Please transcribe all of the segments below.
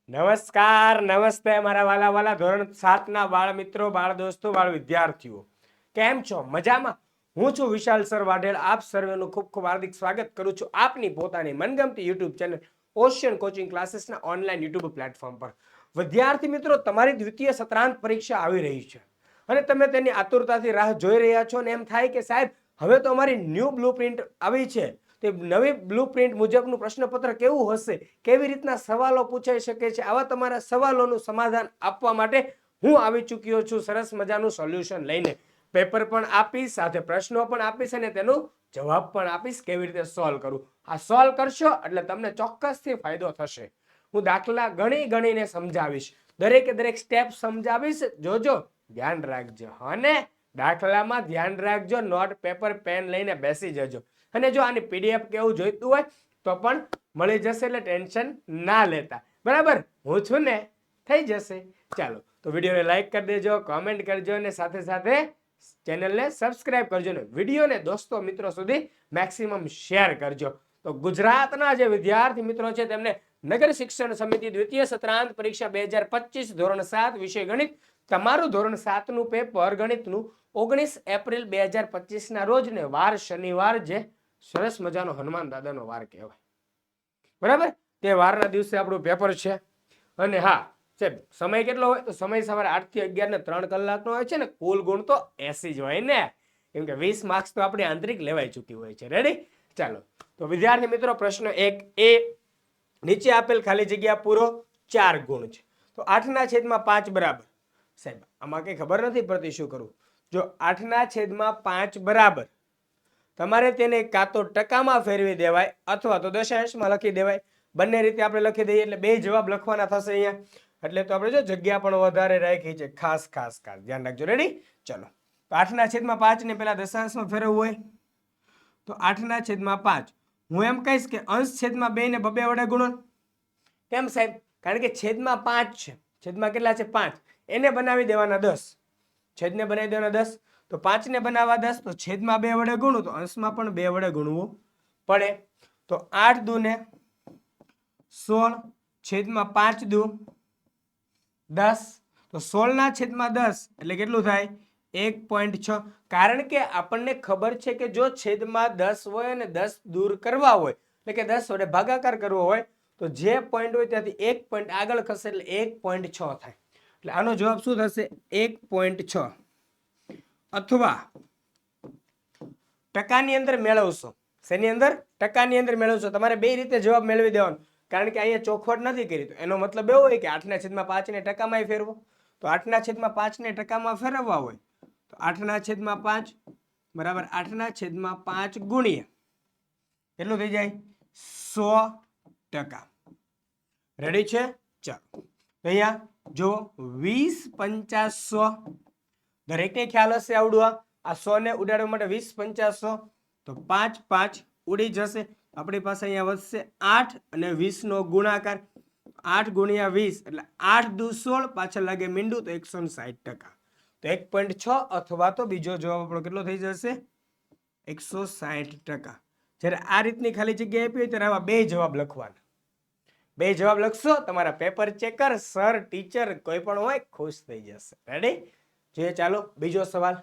નમસ્કાર, નમસ્તે મારા વાલા વાલા ધોરણ 7 ના બાળ મિત્રો, બાળ દોસ્તો, બાળ વિદ્યાર્થીઓ. કેમ છો? મજામાં? હું છું વિશાલ સર વાઢેર. આપ સર્વેનું ખૂબ ખૂબ હાર્દિક સ્વાગત કરું છું આપની પોતાની મનગમતી યુટ્યુબ ચેનલ ઓશિયન કોચિંગ ક્લાસીસના ઓનલાઈન યુટ્યુબ પ્લેટફોર્મ પર. વિદ્યાર્થી મિત્રો, તમારી દ્વિતીય સત્રાંત પરીક્ષા આવી રહી છે અને તમે તેની આતુરતાથી રાહ જોઈ રહ્યા છો ને એમ થાય કે સાહેબ હવે તો અમારી ન્યૂ બ્લુપ્રિન્ટ આવી છે. તે નવી બ્લુપ્રિન્ટ મુજબનું પ્રશ્નપત્ર કેવું હશે, કેવી રીતના સવાલો પૂછાઈ શકે છે, આવા તમારા સવાલોનું સમાધાન આપવા માટે હું આવી ચૂક્યો છું સરસ મજાનું સોલ્યુશન લઈને. પેપર પણ આપીશ, સાથે પ્રશ્નો પણ આપીશ અને તેનો જવાબ પણ આપીશ કેવી રીતે સોલ્વ કરવું. આ સોલ્વ કરશો એટલે તમને ચોક્કસથી ફાયદો થશે. હું દાખલા ગણીને સમજાવીશ, દરેકે દરેક સ્ટેપ સમજાવીશ. જોજો, ધ્યાન રાખજો અને દાખલામાં ધ્યાન રાખજો. નોટ પેપર પેન લઈને બેસી જજો. અને જો આની પીડીએફ કેવું જોઈતું હોય તો પણ મળી જશે, એટલે ટેન્શન ના લેતા. બરાબર, હું છું ને, થઈ જશે. ચાલો, તો વિડીયોને લાઈક કરી દેજો, કોમેન્ટ કરજો અને સાથે સાથે ચેનલને સબસ્ક્રાઇબ કરજો ને વિડીયોને દોસ્તો મિત્રો સુધી મેક્સિમમ શેર કરજો. તો ગુજરાતના જે વિદ્યાર્થી મિત્રો છે તેમને નગર શિક્ષણ સમિતિ દ્વિતીય સત્રાંત પરીક્ષા 2025 ધોરણ 7 વિષય ગણિત, તમારું ધોરણ 7 નું પેપર ગણિતનું 19 એપ્રિલ 2025 ના રોજ ને વાર શનિવાર, જે સરસ મજાનો હનુમાન દાદાનો વાર કહેવાય. બરાબર, તે વારના દિવસે આપણું પેપર છે. અને હા સાહેબ, સમય કેટલો હોય? તો સમય સવારે 8 થી 11 ને 3 કલાકનો હોય છે ને કુલ ગુણ તો 80 જ હોય ને, કેમ કે 20 માર્ક્સ તો આપણી આંતરિક લેવાઈ ચૂકી હોય છે. રેડી? ચાલો, તો વિદ્યાર્થી મિત્રો, પ્રશ્ન 1 એ નીચે આપેલ ખાલી જગ્યા પૂરો 4 ગુણ છે. તો 8/5 બરાબર. સાહેબ આમાં કઈ ખબર નથી પડતી શું કરવું. જો 8/5 બરાબર, તમારે તેને કાં તો ટકામાં ફેરવી દેવાય અથવા તો દશાંશમાં લખી દેવાય. બંને રીતે આપણે લખી દઈએ એટલે બે જવાબ લખવાના થશે અહીંયા. એટલે તો આપણે જો જગ્યા પણ વધારે રાખી છે, ખાસ ધ્યાન રાખજો. રેડી? ચલો, તો 8/5 ને પેલા દશાંશમાં ફેરવવું હોય તો 8/5 હું એમ કહીશ કે અંશ છેદમાં 2 ને 2 વડે ગુણો. કેમ સાહેબ? કારણ કે છેદમાં 5 છે. છેદમાં કેટલા છે? 5. એને બનાવી દેવાના 10. છેદને બનાવી દેવાના 10. તો 5 ને બનાવવા 10, તો છેદમાં 2 વડે ગુણું તો અંશમાં પણ 2 વડે ગુણવું પડે. તો 8 દુ ને 16, છેદમાં 5 દુ 10. તો 16/10 એટલે કેટલું થાય? 1.6. કારણ કે આપણને ખબર છે કે જો છેદમાં 10 હોય અને 10 દૂર કરવા હોય, એટલે કે 10 વડે ભાગાકાર કરવો હોય, તો જે પોઈન્ટ હોય ત્યાંથી 1 પોઈન્ટ આગળ ખસે એટલે 1.6 થાય. એટલે આનો જવાબ શું થશે? 1.6. અથવા ટકાની અંદર મેળવશો. શેની અંદર? ટકાની અંદર મેળવશો. તમારે બે રીતે જવાબ મેળવી દેવાનો, કારણ કે અહીંયા ચોખવટ નથી કરી. તો એનો મતલબ એવો હોય કે 8/5 ને ટકામાં ફેરવો. તો 8/5 ને ટકામાં ફેરવવા હોય તો 8/5 બરાબર 8/5 ગુણ્યા કેટલું થઈ જાય? 100%. રેડી છે? ચાલો, અહીંયા જો 20 50 100, દરેકને ખ્યાલ હશે આવડું. આ 100 ને ઉડાડવા માટે 20 50 100, તો 5 5 ઉડી જશે. આપણી પાસે અહીંયા વધશે 8 અને 20 નો ગુણાકાર. 8 ગુણ્યા 20 એટલે 8 દુ 16, પાછળ લાગે મીંડું તો 160%. તો 1.6 અથવા તો બીજો જવાબ આપણો કેટલો થઈ જશે? 160%. જ્યારે આ રીતની ખાલી જગ્યા આપી હોય ત્યારે આવા બે જવાબ લખવાના. બે જવાબ લખશો, તમારા પેપર ચેકર, સર, ટીચર કોઈ પણ હોય ખુશ થઈ જશે. રેડી? જોઈએ, ચાલો બીજો સવાલ.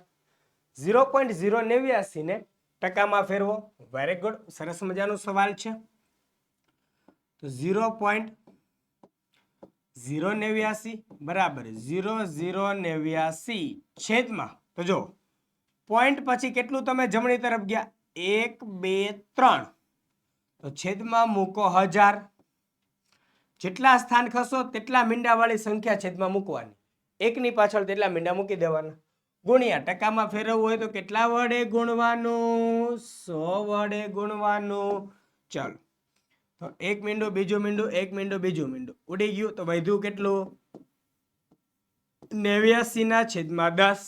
0.089 ને ટકામાં ફેરવો. વેરી ગુડ, સરસ મજાનો સવાલ છે. તો 0.089 બરાબર 0089 છેદમાં, તો જો પોઈન્ટ પછી કેટલું તમે જમણી તરફ ગયા? 1 2 3, તો છેદમાં મૂકો 1000. જેટલા સ્થાન ખસો તેટલા મીંડાવાળી સંખ્યા છેદમાં મૂકવાની. એકની પાછળ તેટલા મીંડા મૂકી દેવાના. ગુણ્યા ટકામાં ફેરવવું હોય તો કેટલા વડે ગુણવાનું? 100 વડે ગુણવાનું. ચાલો, તો એક મીંડું, બીજું મીંડું, એક મીંડું, બીજું મીંડું ઉડી ગયું. તો વધ્યું કેટલું? 89/10.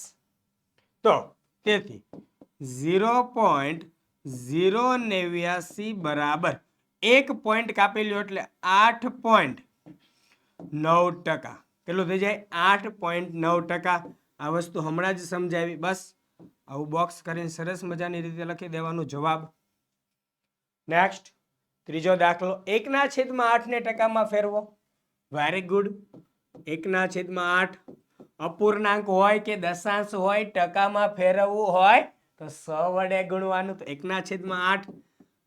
તો તેથી 0.089 બરાબર 1 પોઈન્ટ કાપી લ્યો એટલે 8.9%. કેટલું થઈ જાય? 8.9%. આ વસ્તુ હમણાં જ સમજાવી. બસ આવું બોક્સ કરીને સરસ મજાની રીતે લખી દેવાનું જવાબ. નેક્સ્ટ ત્રીજો દાખલો. 1/8 ને ટકામાં ફેરવો. Very good. 1/8. અપૂર્ણાંક હોય કે દશાંશ હોય, ટકામાં ફેરવવું હોય તો 100 વડે ગુણવાનું. તો 1/8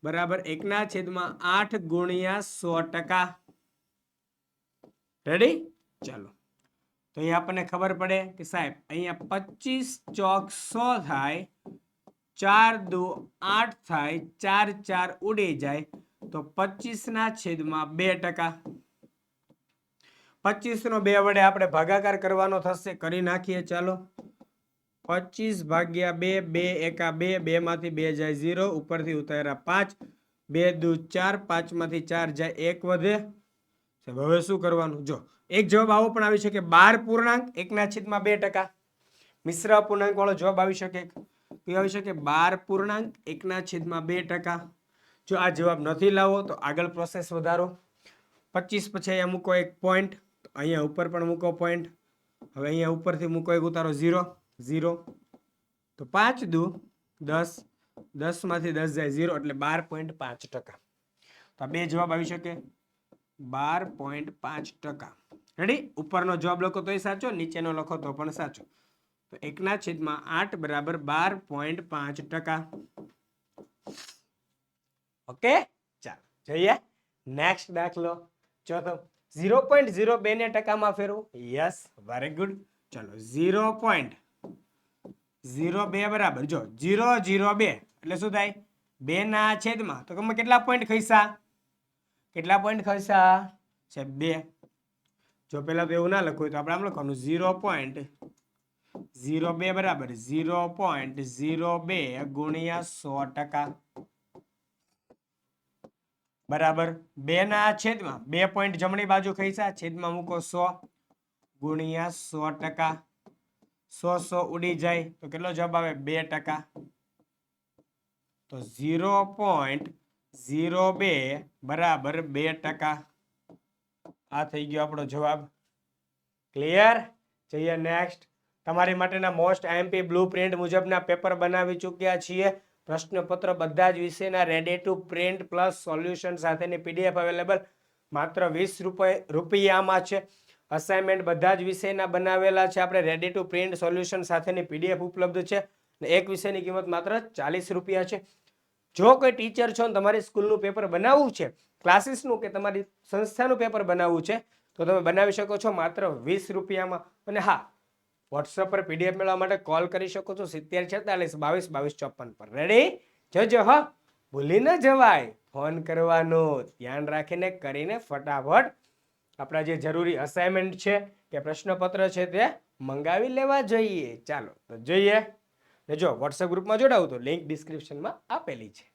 બરાબર 1/8 ગુણ્યા 100%. રેડી? ચાલો, તો અહીંયા આપણને ખબર પડે કે સાહેબ અહીંયા 25 ચોક 100 થાય, 4 દુ 8 થાય, 4 4 ઉડી જાય, તો 25/2%. 25 નો 2 વડે આપણે ભાગાકાર કરવાનો થશે. કરી નાખીએ. ચાલો, 25 ભાગ્યા 2, 2 એકા 2, 2 માંથી 2 જાય 0, ઉપરથી ઉતાર્યા 5, 2 દુ 4, 5 માંથી 4 જાય 1 વધે. હવે શું કરવાનું? જો એક જવાબ આવો પણ આવી શકે, 12 પૂર્ણાંક 1/2%. મિશ્ર અપૂર્ણાંક વાળો જવાબ આવી શકે. કયો આવી શકે? 12 પૂર્ણાંક 1/2%. જો આ જવાબ નથી લાવો તો આગળ પ્રોસેસ વધારો. 25 પછી અહીંયા મૂકો એક પોઈન્ટ, અહીંયા ઉપર પણ મૂકો પોઈન્ટ. હવે અહીંયા ઉપરથી મૂકો એક ઉતારો 0 0, તો 5 દુ 10, 10 માંથી 10 જાય 0, એટલે 12.5%. તો આ બે જવાબ આવી શકે, 12.5%. રેડી? ઉપરનો જવાબ લખો તોય સાચો, નીચેનો લખો તો પણ સાચો. તો 1/8 બરાબર 12.5%. ઓકે, ચાલો જોઈએ નેક્સ્ટ દાખલો. ચોથો, 0.02 ને ટકામાં ફેરવો. Yes, very good. ચલો, 0.02 બરાબર, જો 0.02 એટલે શું થાય? 2 ના છેદમાં, તો તમે કેટલા પોઈન્ટ ખસ્યા? કેટલા પોઈન્ટ ખસ્યા છે? 2. જો પેલા તો એવું ના લખવું હોય તો આપણે આમ લખવાનું 0.02 બરાબર 0.02 ગુણ્યા 100%. બરાબર 2 ના છેદમાં 2 પોઈન્ટ જમણી બાજુ ખસ્યા, છેદમાં મૂકો 100 ગુણ્યા 100%. 100 ઉડી જાય તો કેટલો જવાબ આવે? 2%. તો 0.02 બરાબર 2%. આ થઈ ગયો આપણો જવાબ. ક્લિયર? જઈએ નેક્સ્ટ. તમારી માટેના મોસ્ટ આઈએમપી બ્લુ પ્રિન્ટ મુજબના પેપર બનાવી ચૂક્યા છીએ. પ્રશ્નપત્ર બધા જ વિષયના ready to print plus solution સાથેની પીડીએફ અવેલેબલ માત્ર 20 રૂપિયામાં છે. અસાઇનમેન્ટ બધા જ વિષયના બનાવેલા છે આપણે રેડી ટુ પ્રિન્ટ સોલ્યુશન સાથેની પીડીએફ ઉપલબ્ધ છે. એક વિષયની કિંમત માત્ર 40 રૂપિયા છે. જો કોઈ ટીચર છો ને તમારી સ્કૂલનું પેપર બનાવવું છે, ક્લાસીસનું કે તમારી સંસ્થાનું પેપર બનાવવું છે, તો તમે બનાવી શકો છો માત્ર 20 રૂપિયામાં. અને હા, વોટ્સઅપ પર પીડીએફ મેળવવા માટે કોલ કરી શકો છો 7046222254 પર. રેડી? જજો હા, ભૂલી ન જવાય ફોન કરવાનો. ધ્યાન રાખીને કરીને ફટાફટ આપણા જે જરૂરી અસાઇનમેન્ટ છે કે પ્રશ્નપત્ર છે તે મંગાવી લેવા જોઈએ. ચાલો તો જોઈએ. ને જો વોટ્સએપ ગ્રુપમાં જોડાવું તો લિંક ડિસ્ક્રિપ્શનમાં આપેલી છે.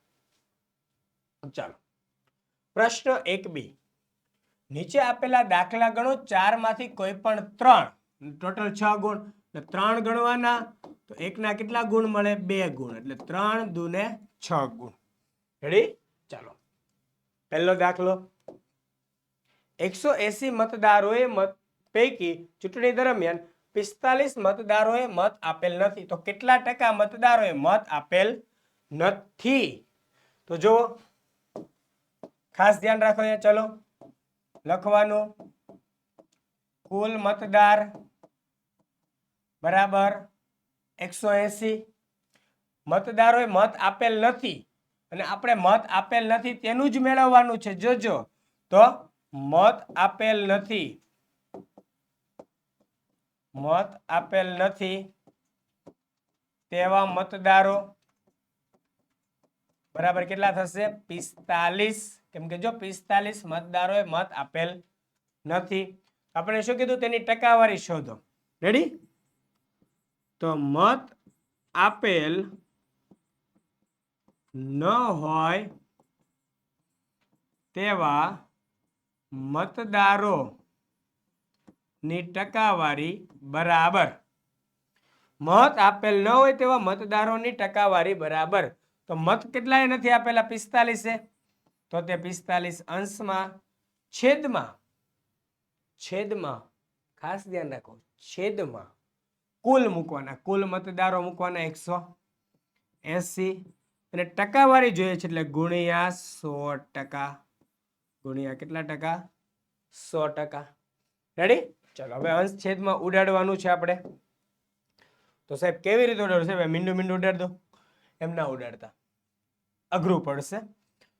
ચાલો, પ્રશ્ન 1B. નીચે આપેલા દાખલા ગણો. 4 માંથી કોઈ પણ 3, ટોટલ 6 ગુણ. 3 ગણવાના તો 1 ના કેટલા ગુણ મળે? 2 ગુણ. એટલે 3 દુને 6 ગુણ. રેડી? ચાલો, પહેલો દાખલો. 180 મતદારોએ પૈકી ચૂંટણી દરમિયાન 45 મતદારોએ મત આપેલ નથી. તો કેટલા ટકા મતદારોએ મત આપેલ નથી? તો જો ખાસ ધ્યાન રાખો. ચલો લખવાનું, કુલ મતદાર બરાબર 180. મતદારોએ મત આપેલ નથી અને આપણે મત આપેલ નથી તેનું જ મેળવવાનું છે. જોજો, તો મત આપેલ નથી, મત આપેલ નથી તેવા મતદારો બરાબર કેટલા થશે? 45. કેમ કે જો 45 મતદારોએ મત આપેલ નથી. આપણે શું કીધું? તેની ટકાવારી શોધો. રેડી? તો મત આપેલ ન હોય તેવા મતદારો ની ટકાવારી બરાબર. મત આપેલ ન હોય તેવા મતદારોની ટકાવારી બરાબર. તો મત કેટલાય નથી આપેલા? 45. તો તે 45 અંશમાં છેદમાં, છેદમાં ખાસ ધ્યાન રાખો, છેદમાં કુલ મૂકવાના. કુલ મતદારો મૂકવાના 180 અને ટકાવારી જોઈએ છે એટલે ગુણ્યા 100%. ગુણ્યા કેટલા ટકા? 100%. રેડી? ચલો હવે અંશ છેદમાં ઉડાડવાનું છે આપણે. તો સાહેબ કેવી રીતે ઉડાડવું? સાહેબ મીંડું મીંડું ઉડાડ દો. એમ ના ઉડાડતા, અઘરું પડશે.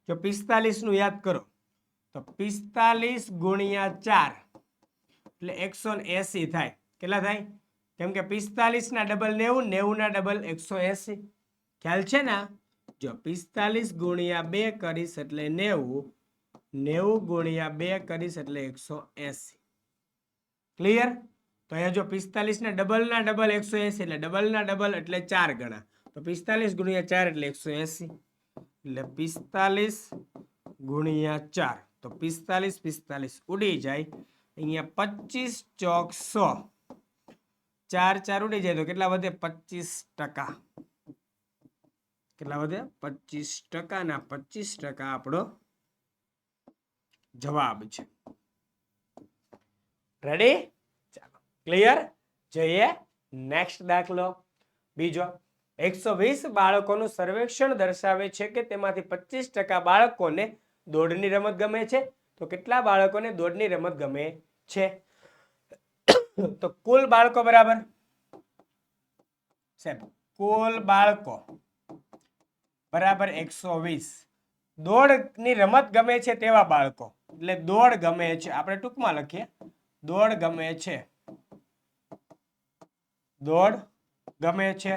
જો 45 નું યાદ કરો તો 45 ગુણ્યા 4 એટલે 180 થાય. કેટલા થાય? કેમ કે 45 ના ડબલ 90, 90 ના ડબલ 180. ખ્યાલ છે ને? જો 45 ગુણ્યા 2 કરીશ એટલે 90, 90 ગુણ્યા 2 કરીશ એટલે 180. ક્લિયર? તો અહીંયા જો 45 ના ડબલ 180 એટલે ડબલ ના ડબલ એટલે 4 ગણા. તો 45 ગુણ્યા 4 એટલે 180. એટલે 45 ગુણ્યા 4 તો 45 ઉડી જાય. અહીંયા 25 ચોક 100. 4 4 ઉડી જાય તો કેટલા વધે? 25%. કેટલા વધે? 25%. ના 25% આપણો જવાબ છે. રેડી? ચાલો ક્લિયર? જોઈએ નેક્સ્ટ દાખલો. બીજો 120 બાળકોનું સર્વેક્ષણ દર્શાવે છે કે તેમાંથી 25% બાળકોને દોડની રમત ગમે છે. તો કેટલા બાળકોને દોડની રમત ગમે છે? તો કુલ બાળકો બરાબર સાહેબ કુલ બાળકો બરાબર 120. દોડની રમત ગમે છે તેવા બાળકો એટલે દોડ ગમે છે. આપણે ટૂંકમાં લખીએ દોડ ગમે છે. દોડ ગમે છે.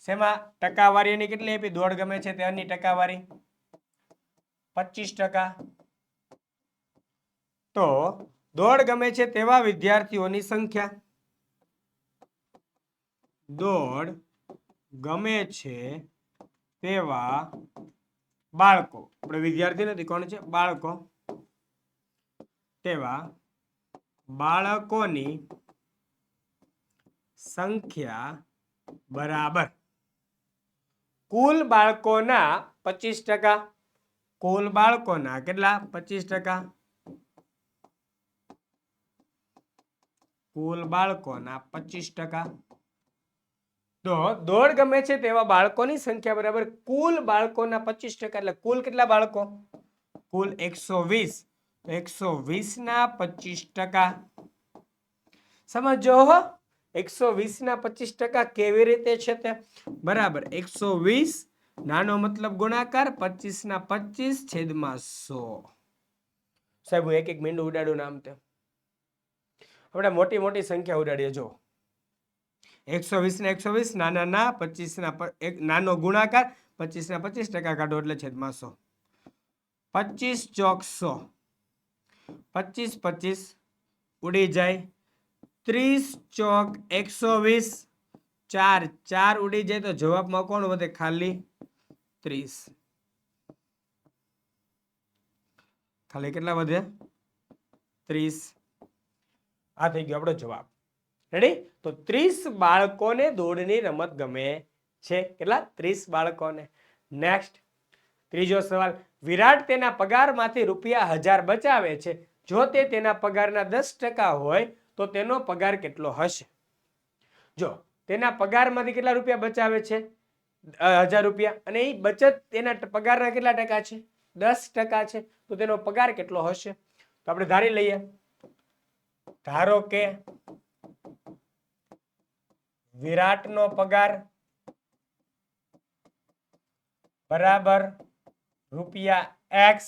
શેમાં ટકાવારી એની કેટલી આપી? દોડ ગમે છે તેની ટકાવારી 25%. તો દોડ ગમે છે તેવા વિદ્યાર્થીઓની સંખ્યા. દોડ ગમે છે તેવા બાળકો, આપણે વિદ્યાર્થી નથી, કોણ છે? બાળકો. તેવા બાળકોની સંખ્યા બરાબર કુલ બાળકોના 25%. કુલ બાળકોના કેટલા? 25%. કુલ બાળકોના 25%. તો દોડ ગમે છે તેવા બાળકોની સંખ્યા બરાબર કુલ બાળકોના 25%. એટલે કુલ કેટલા બાળકો? કુલ 120. 120 ના 25%. સમજો 120 ના 25% કેવી રીતે છે તે? બરાબર 120 નાનો મતલબ ગુણાકાર, 25 ના 25 છેદમાં 100. સાહેબ એક એક મીંડું ઉડાડું નામ તે આપણે મોટી મોટી સંખ્યા ઉડાડીએ. જો 120 ના 120 નાના ના 25 ના એક નાનો ગુણાકાર, 25 ના 25% કાઢો એટલે છેદમાં 100. 25 ચોક 100. 25 25 ઉડી જાય. 30 ચોક 120. 4 4 ઉડી જાય તો જવાબમાં કોણ વધે? ખાલી 30. ખાલી કેટલા વધે? 30. આ થઈ ગયો આપણો જવાબ. રેડી? તો 30 બાળકોને દોડની રમત ગમે છે. કેટલા? 30 બાળકોને. નેક્સ્ટ ત્રીજો સવાલ. વિરાટ તેના પગારમાંથી ₹1000 બચાવે છે. જો તે તેના પગારના 10% હોય તો તેનો પગાર કેટલો હશે? જો તેના પગારમાંથી કેટલા રૂપિયા બચાવે છે? 1000 રૂપિયા. અને એ બચત તેના પગારના કેટલા ટકા છે? 10% છે. તો તેનો પગાર કેટલો હશે? તો આપણે ધારી લઈએ. ધારો કે વિરાટનો પગાર બરાબર ₹X.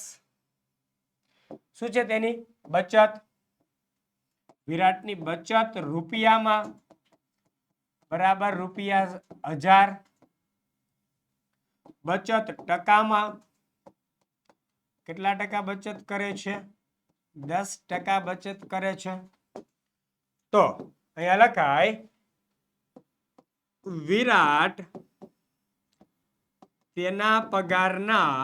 શું છે તેની બચત? વિરાટની બચત રૂપિયામાં બરાબર ₹1000. બચત ટકામાં કેટલા ટકા બચત કરે છે? 10% બચત કરે છે. તો અહીંયા લખાય વિરાટ તેના પગારના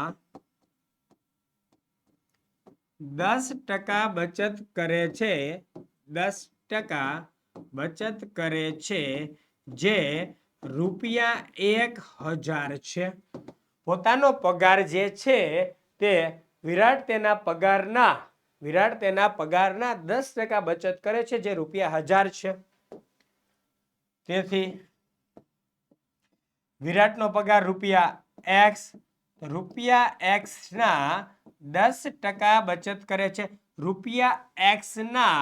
10% બચત કરે છે. 10% બચત કરે છે જે ₹1000 છે. પોતાનો પગાર જે છે તે વિરાટ તેના પગારના 10% બચત કરે છે જે ₹1000 છે. તેથી વિરાટનો પગાર ₹X. ₹X ના 10% બચત કરે છે. ₹X ના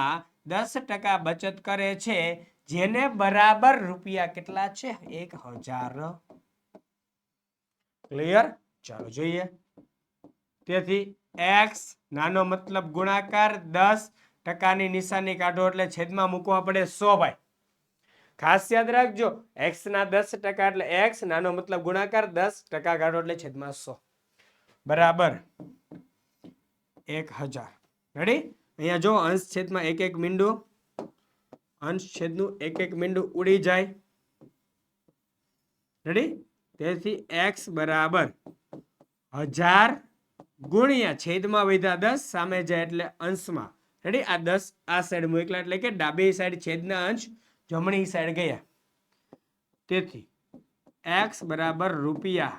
10% બચત કરે છે, જેને બરાબર રૂપિયા કેટલા છે? 1000. ક્લિયર? ચાલો જોઈએ. તેથી x નાનો મતલબ ગુણાકાર 10%ની નિશાની કાઢો એટલે છેદમાં મૂકવા પડે 100 ભાઈ. ખાસ યાદ રાખજો, x ના 10% એટલે x નાનો મતલબ ગુણાકાર 10% કાઢો એટલે છેદમાં 100 બરાબર 1000. રેડી? અહીંયા જો અંશ છેદમાં એક એક મીંડું, અંશ છેદનું એક એક મીંડું ઉડી જાય. રેડી? તેથી x બરાબર 1000 ગુણ્યા છેદમાં વધ્યા 10 સામે જાય એટલે અંશમાં. રેડી? આ 10 આ સાઈડ મૂકલા એટલે કે ડાબી સાઈડ છેદના અંશ જમણી સાઈડ ગયા. તેથી x બરાબર રૂપિયા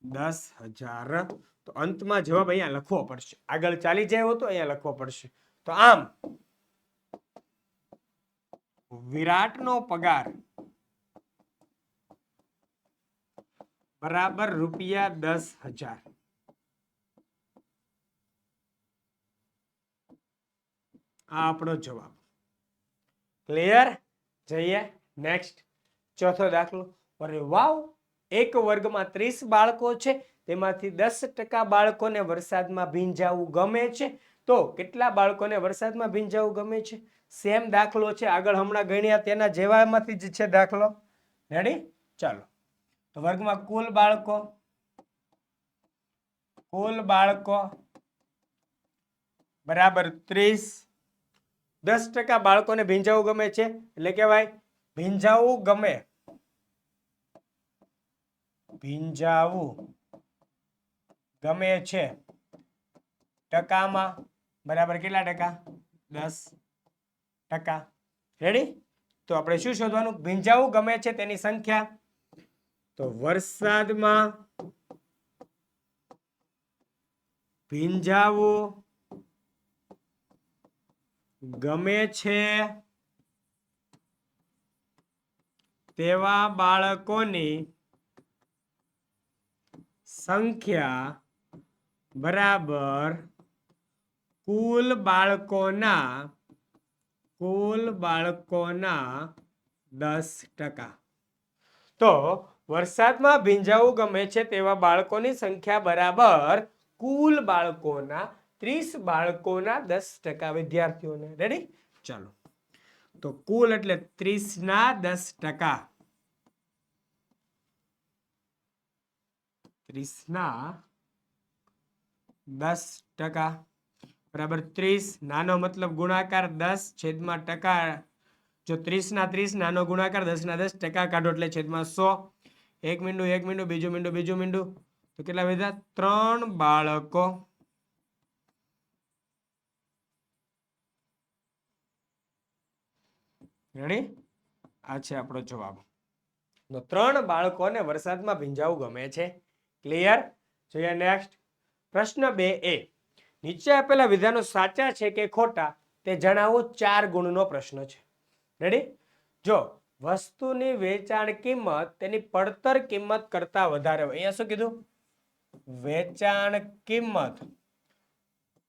10,000. તો અંતમાં જવાબ અહીંયા લખવો પડશે. આગળ ચાલી જાય તો અહીંયા લખવો પડશે. તો આમ વિરાટનો પગાર બરાબર રૂપિયા 10,000. આ આપણો જવાબ. ક્લિયર? જઈએ નેક્સ્ટ. ચોથો દાખલો. અરે વાવ, એક વર્ગમાં 30 બાળકો છે, તેમાંથી 10% બાળકોને વરસાદમાં ભીંજાવું ગમે છે. તો કેટલા બાળકોને વરસાદમાં ભીંજાવું ગમે છે? સેમ દાખલો છે, આગળ હમણાં ગણ્યા તેના જેવામાંથી જ છે દાખલો. રેડી? ચાલો. તો વર્ગમાં કુલ બાળકો બરાબર 30. 10% બાળકોને ભીંજાવું ગમે છે એટલે કે ભાઈ ભીંજાવું ગમે છે ટકામાં બરાબર કેટલા ટકા? 10%. રેડી? તો આપણે શું શોધવાનું? ભીંજાવું ગમે છે તેની સંખ્યા. તો વરસાદમાં ભીંજાવું ગમે છે તેવા બાળકોની સંખ્યા બરાબર કુલ બાળકોના 10%. તો વરસાદમાં ભીંજાવું ગમે છે તેવા બાળકોની સંખ્યા બરાબર કુલ બાળકોના 30 બાળકોના 10% વિદ્યાર્થીઓને. રેડી? ચાલો. તો કુલ એટલે 30 ના 10%. 30 ના 10% બરાબર 30 નાનો મતલબ ગુણાકાર 10 છેદમાં ટકા. જો 30 ના 30 નાનો ગુણાકાર 10 ના 10% કાઢો એટલે છેદમાં 100. એક મીંડું બીજું મીંડું. તો કેટલા વધ્યા? 3 બાળકો. રેડી? આ છે આપણો જવાબ. તો 3 બાળકોને વરસાદમાં ભીંજાવું ગમે છે. ક્લિયર? જોઈએ નેક્સ્ટ. પ્રશ્ન 2a. નીચે આપેલા વિધાનો સાચા છે કે ખોટા તે જણાવો. 4 ગુણનો પ્રશ્ન છે. રેડી? જો વસ્તુની વેચાણ કિંમત તેની પડતર કિંમત કરતા વધારે હોય. અહીંયા શું કીધું? વેચાણ કિંમત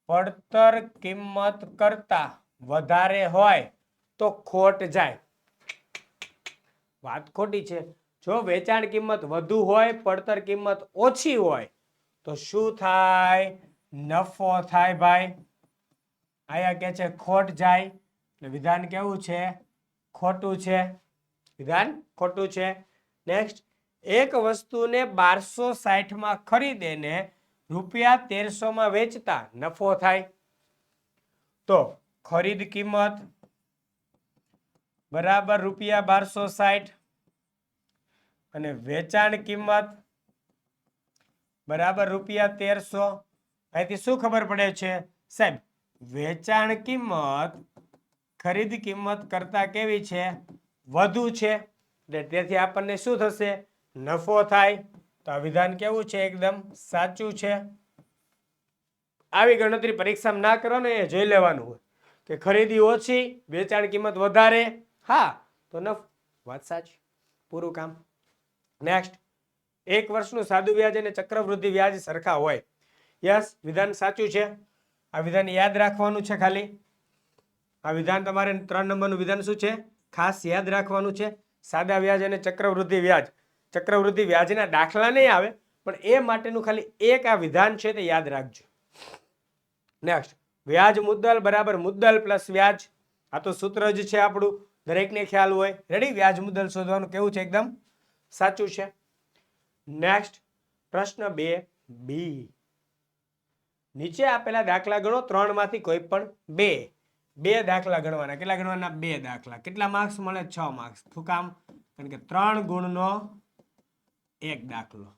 પડતર કિંમત કરતા વધારે હોય તો ખોટ જાય. વાત ખોટી છે. જો વેચાણ કિંમત વધુ હોય, પડતર કિંમત ઓછી હોય તો શું થાય? નફો થાય ભાઈ. આયા કે છે ખોટ જાય. એટલે વિધાન કેવું છે? ખોટું છે. વિધાન ખોટું છે. નેક્સ્ટ. એક વસ્તુને 1260 માં ખરીદેને રૂપિયા 1300 માં વેચતા નફો થાય. તો ખરીદ કિંમત બરાબર રૂપિયા 1260 અને વેચાણ કિંમત બરાબર રૂપિયા 1300. અહીંથી શું ખબર પડે છે સાહેબ? વેચાણ કિંમત ખરીદ કિંમત કરતા કેવી છે? વધુ છે. તેથી આપણને શું થશે? નફો થાય. તો આ વિધાન કેવું છે? એકદમ સાચું છે. આવી ગણતરી પરીક્ષામાં ના કરવાનો, એ જોઈ લેવાનું હોય કે ખરીદી ઓછી, વેચાણ કિંમત વધારે. હા તો નફો. વાત સાચી. પૂરું કામ. નેક્સ્ટ. 1 વર્ષનું સાદું વ્યાજ અને ચક્રવૃદ્ધિ વ્યાજ સરખા હોય. યસ, વિધાન સાચું છે. આ વિધાન યાદ રાખવાનું છે ખાલી. આ વિધાન તમારે 3 નંબરનું વિધાન શું છે ખાસ યાદ રાખવાનું છે. સાદા વ્યાજ અને ચક્રવૃદ્ધિ વ્યાજ. ચક્રવૃદ્ધિ વ્યાજના દાખલા નહીં આવે, પણ એ માટેનું ખાલી એક આ વિધાન છે તે યાદ રાખજો. નેક્સ્ટ, વ્યાજ મુદ્દલ બરાબર મુદ્દલ પ્લસ વ્યાજ. આ તો સૂત્ર જ છે આપણું, દરેકને ખ્યાલ હોય. રેડી? વ્યાજ મુદ્દલ શોધવાનું કેવું છે? એકદમ સાચું છે. નેક્સ્ટ, પ્રશ્ન 2B. નીચે આપેલા દાખલા ગણો. 3 માંથી કોઈ પણ બે દાખલા ગણવાના. કેટલા ગણવાના? 2 દાખલા. કેટલા માર્ક્સ મળે? 6 માર્ક્સ. શું કામ? કારણ કે 3 ગુણનો 1 દાખલો.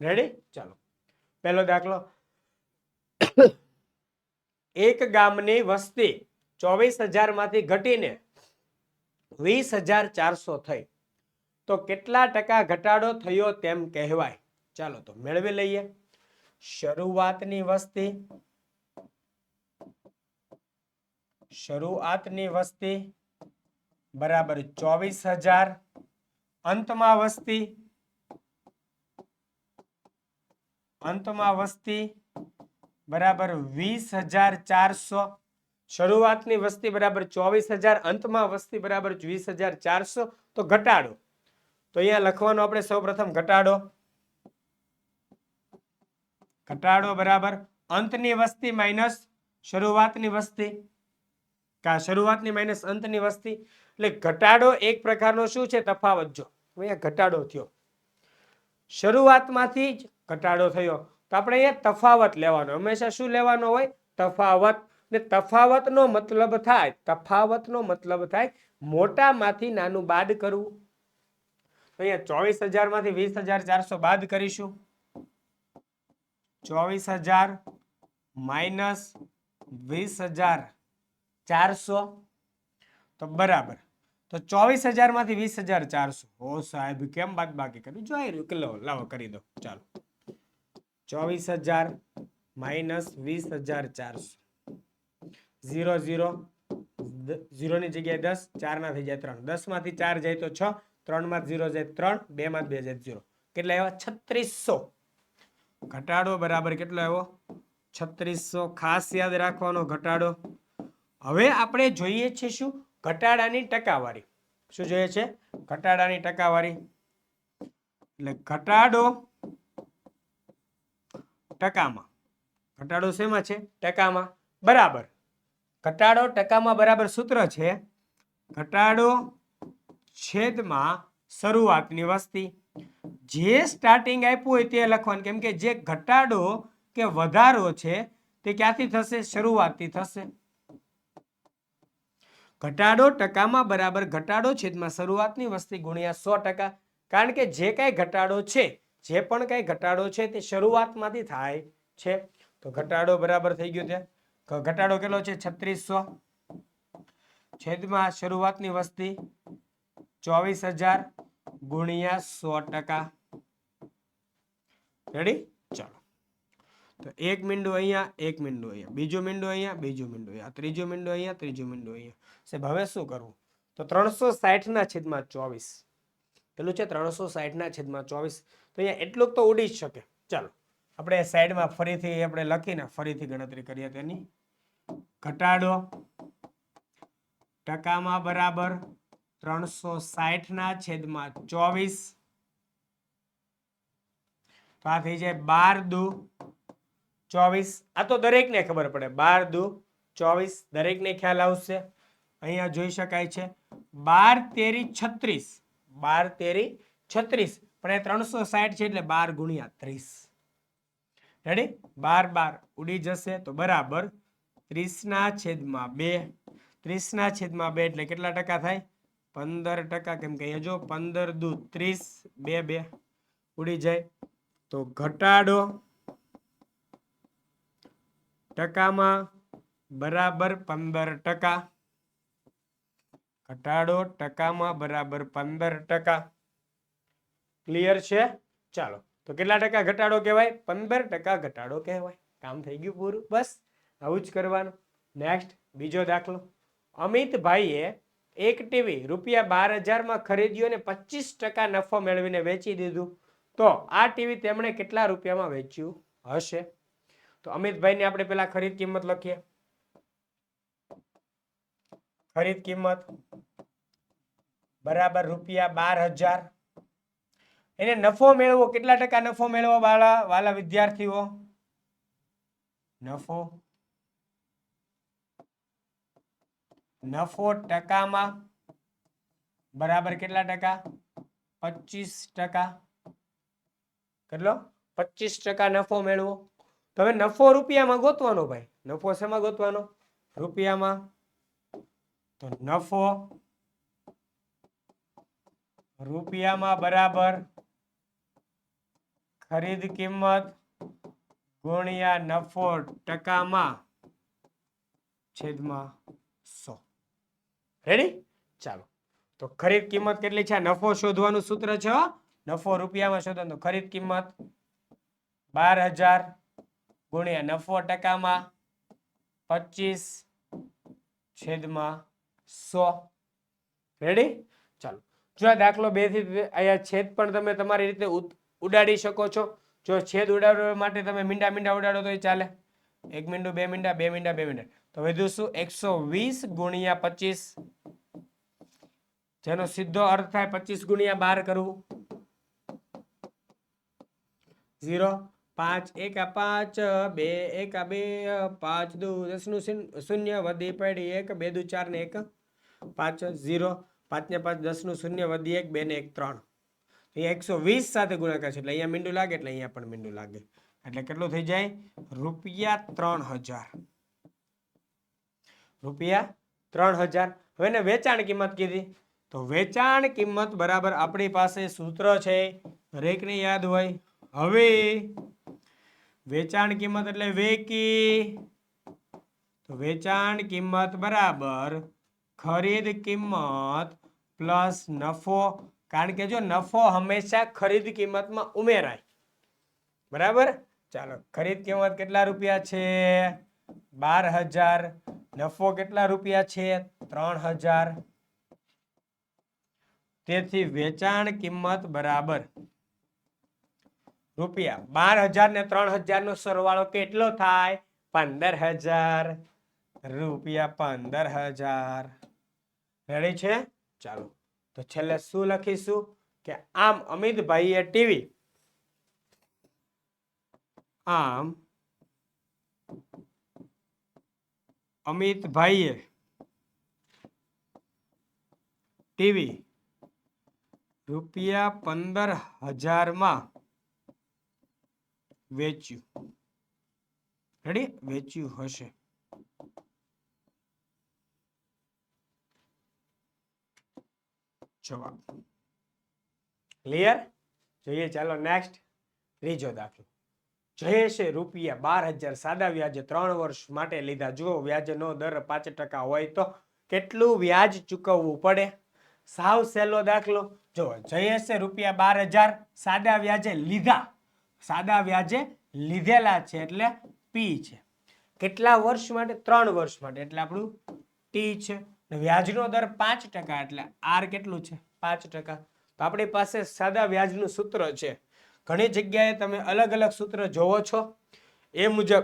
રેડી? ચાલો, પહેલો દાખલો. એક ગામની વસ્તી 24,000 માંથી ઘટીને 20,400 થઈ તો કેટલા ટકા ઘટાડો થયો તેમ કહેવાય? ચાલો તો મેળવી લઈએ. શરૂઆતની વસ્તી બરાબર 24,000. અંતમાં વસ્તી બરાબર 20,400. શરૂઆતની વસ્તી બરાબર 24,000, અંતમાં વસ્તી બરાબર 20,400. તો ઘટાડો, તો અહીંયા લખવાનો આપણે સૌપ્રથમ ઘટાડો બરાબર અંતની વસ્તી માઇનસ શરૂઆતની વસ્તી, શરૂઆતની માઇનસ અંતની વસ્તી. એટલે ઘટાડો એક પ્રકારનો શું છે? તફાવત. જો અહીંયા ઘટાડો થયો, શરૂઆતમાંથી જ ઘટાડો થયો, તો આપણે અહીંયા તફાવત લેવાનો. હંમેશા શું લેવાનો હોય? તફાવત. ને તફાવતનો મતલબ થાય મોટામાંથી નાનું બાદ કરવું. અહીંયા 24,000 માંથી 20,400 બાદ કરીશું. 24,000 માઇનસ 20,400 તો બરાબર. તો 24,000 માંથી 20,400. ઓ સાહેબ, કેમ બાદ બાકી કર્યું? જોઈ રહ્યું કે લાવો કરી દો. ચાલો, 24,000 માઇનસ 20,400. 0 0 0 ની જગ્યાએ 10, 4 ના થઈ જાય 3. 10 માંથી 4 જાય તો 6, 3 માં 0 જાય 3, 2 માં 2 જાય 0. કેટલા આવ્યા? 3600. ઘટાડો બરાબર કેટલો આવ્યો? 3600. ખાસ યાદ રાખવાનો ઘટાડો. હવે આપણે જોઈએ છે શું? ઘટાડાની ટકાવારી. શું જોઈએ છે? ઘટાડાની ટકાવારી. એટલે ઘટાડો ટકામાં. ઘટાડો શેમાં છે? ટકામાં. બરાબર. ઘટાડો ટકામાં બરાબર સૂત્ર છે ઘટાડો છેદમાં શરૂઆતની વસ્તી. જે સ્ટાર્ટિંગ આપ્યું હોય તે લખવાનું, કેમ કે જે ઘટાડો કે વધારો છે તે ક્યાંથી થશે? શરૂઆતથી થશે. ઘટાડો ટકામાં બરાબર ઘટાડો છેદમાં શરૂઆતની વસ્તી ગુણ્યા 100%. કારણ કે જે પણ કઈ ઘટાડો છે તે શરૂઆતમાંથી થાય છે. તો ઘટાડો બરાબર થઈ ગયો છે. ઘટાડો કેટલો છે? 3600 છેદમાં શરૂઆતની વસ્તી 24,000 ગુણ્યા 100%. રેડી? ચાલો, તો એક મીંડું અહીંયા, એક મીંડું અહીંયા, બીજું મીંડું અહીંયા, બીજું મીંડું અહીંયા, ત્રીજું મીંડું અહીંયા, ત્રીજું મીંડું અહીંયા. સાહેબ હવે શું કરવું? તો 360/24 પેલું છે 360/24. તો અહીંયા એટલું તો ઉડી જ શકે. ચાલો, આપણે સાઈડમાં ફરીથી આપણે લખીને ફરીથી ગણતરી કરીએ તેની. ઘટાડો ટકામાં બરાબર 360/24. તો આ થઈ જાય 12 દુ 24. આ તો દરેકને ખબર પડે. 12 દુ 24 દરેકને ખ્યાલ આવશે. અહીંયા જોઈ શકાય છે 12 તેરી 36. 12 તેરી 36. પણ એ 360 છે એટલે 12 ગુણ્યા 30. રેડી? 12 ઉડી જશે તો બરાબર 30/2. 30/2 એટલે કેટલા ટકા થાય? 15%. કેમ કે અહીંયા જો 15 દુ 30, 2 ઉડી જાય. તો ઘટાડો ટકામાં બરાબર 15%. ઘટાડો ટકામાં બરાબર 15%. ક્લિયર છે? ચાલો, તો કેટલા ટકા ઘટાડો કહેવાય? 15% ઘટાડો કહેવાય. કામ થઈ ગયું પૂરું. બસ આવું જ કરવાનું. નેક્સ્ટ, બીજો દાખલો. અમિતભાઈએ એક ટીવી ₹12,000 માં ખરીદ્યું અને 25% નફો મેળવીને વેચી દીધું. તો આ ટીવી તેમણે કેટલા રૂપિયામાં વેચ્યું હશે? તો અમિતભાઈને આપણે પેલા ખરીદ કિંમત લખીએ. ખરીદ કિંમત બરાબર ₹12,000. એને નફો મેળવો, કેટલા ટકા નફો મેળવો વાલા વિદ્યાર્થીઓ? નફો ટકામાં બરાબર કેટલા ટકા? 25%. કેટલો? 25% નફો મેળવો. તમે નફો રૂપિયામાં ગોતવાનો ભાઈ. નફો શેમાં ગોતવાનો? રૂપિયામાં. તો નફો રૂપિયામાં બરાબર ખરીદ કિંમત ગુણ્યા નફો ટકામાં છેદમાં 100. રેડી? ચાલો, તો ખરીદ કિંમત કેટલી છે? નફો શોધવાનું સૂત્ર છે. નફો રૂપિયામાં શોધવાનું. ખરીદ કિંમત 12,000 ગુણ્યા નફો ટકામાં 25/100. રેડી? ચાલો, જો આ દાખલો 2 થી અહીંયા છેદ પણ તમે તમારી રીતે ઉડાડી શકો છો. જો છેદ ઉડાડવા માટે તમે મીંડા ઉડાડો તો ચાલે. 1 મીંડું, 2 મીંડા, 2 મીંડા, 2 મીંડા. તો વધુ શું? 120 ગુણ્યા 25, જેનો સીધો અર્થ થાય 25 ગુણ્યા 12 કરવું. 0 5 1 5 2 1 2 5 2 10 નું શૂન્ય વધી પડી 1 2 2 4 ને 1 5 0 5 ને 5 10 નું શૂન્ય વધી 1 2 ને 1 3. અહીંયા 120 સાથે ગુણાકાર છે એટલે અહીંયા મીંડું લાગે એટલે અહીંયા પણ મીંડું લાગે. એટલે કેટલું થઈ જાય? ₹3,000. ₹3,000. હવે ને વેચાણ કિંમત કીધી, તો વેચાણ કિંમત બરાબર આપણી પાસે સૂત્ર છે, દરેકને યાદ હોય. હવે વેચાણ કિંમત એટલે વેકી. તો વેચાણ કિંમત બરાબર ખરીદ કિંમત પ્લસ નફો. કારણ કે જો નફો હંમેશા ખરીદ કિંમતમાં ઉમેરાય. બરાબર? ચાલો, ખરીદ કિંમત કેટલા રૂપિયા છે? 12,000. નફો કેટલા રૂપિયા છે? 3,000. તેથી વેચાણ કિંમત બરાબર ₹12,000 ને 3,000 નો સરવાળો કેટલો થાય? 15,000. ₹15,000. રેડી છે? ચાલો, તો છેલ્લે શું લખીશું કે આમ અમિતભાઈએ ટીવી ₹15,000 માં વેચ્યું. રેડી? વેચ્યું હશે. જવાબ ક્લિયર? જોઈએ, ચાલો નેક્સ્ટ. ત્રીજો દાખલો. જયેશે ₹12,000 સાદા વ્યાજે 3 વર્ષ માટે લીધા. જો વ્યાજનો દર 5% હોય તો કેટલું વ્યાજ ચૂકવવું પડે? સાવ સહેલો દાખલો. જો જયેશે ₹12,000 સાદા વ્યાજે લીધા. સાદા વ્યાજે લીધેલા છે એટલે પી છે. કેટલા વર્ષ માટે? 3 વર્ષ માટે એટલે આપણું ટી છે. વ્યાજનો દર 5% એટલે આર કેટલું છે? 5%. તો આપણી પાસે સાદા વ્યાજનું સૂત્ર છે. ઘણી જગ્યાએ તમે અલગ અલગ સૂત્ર જોવો છો. એ મુજબ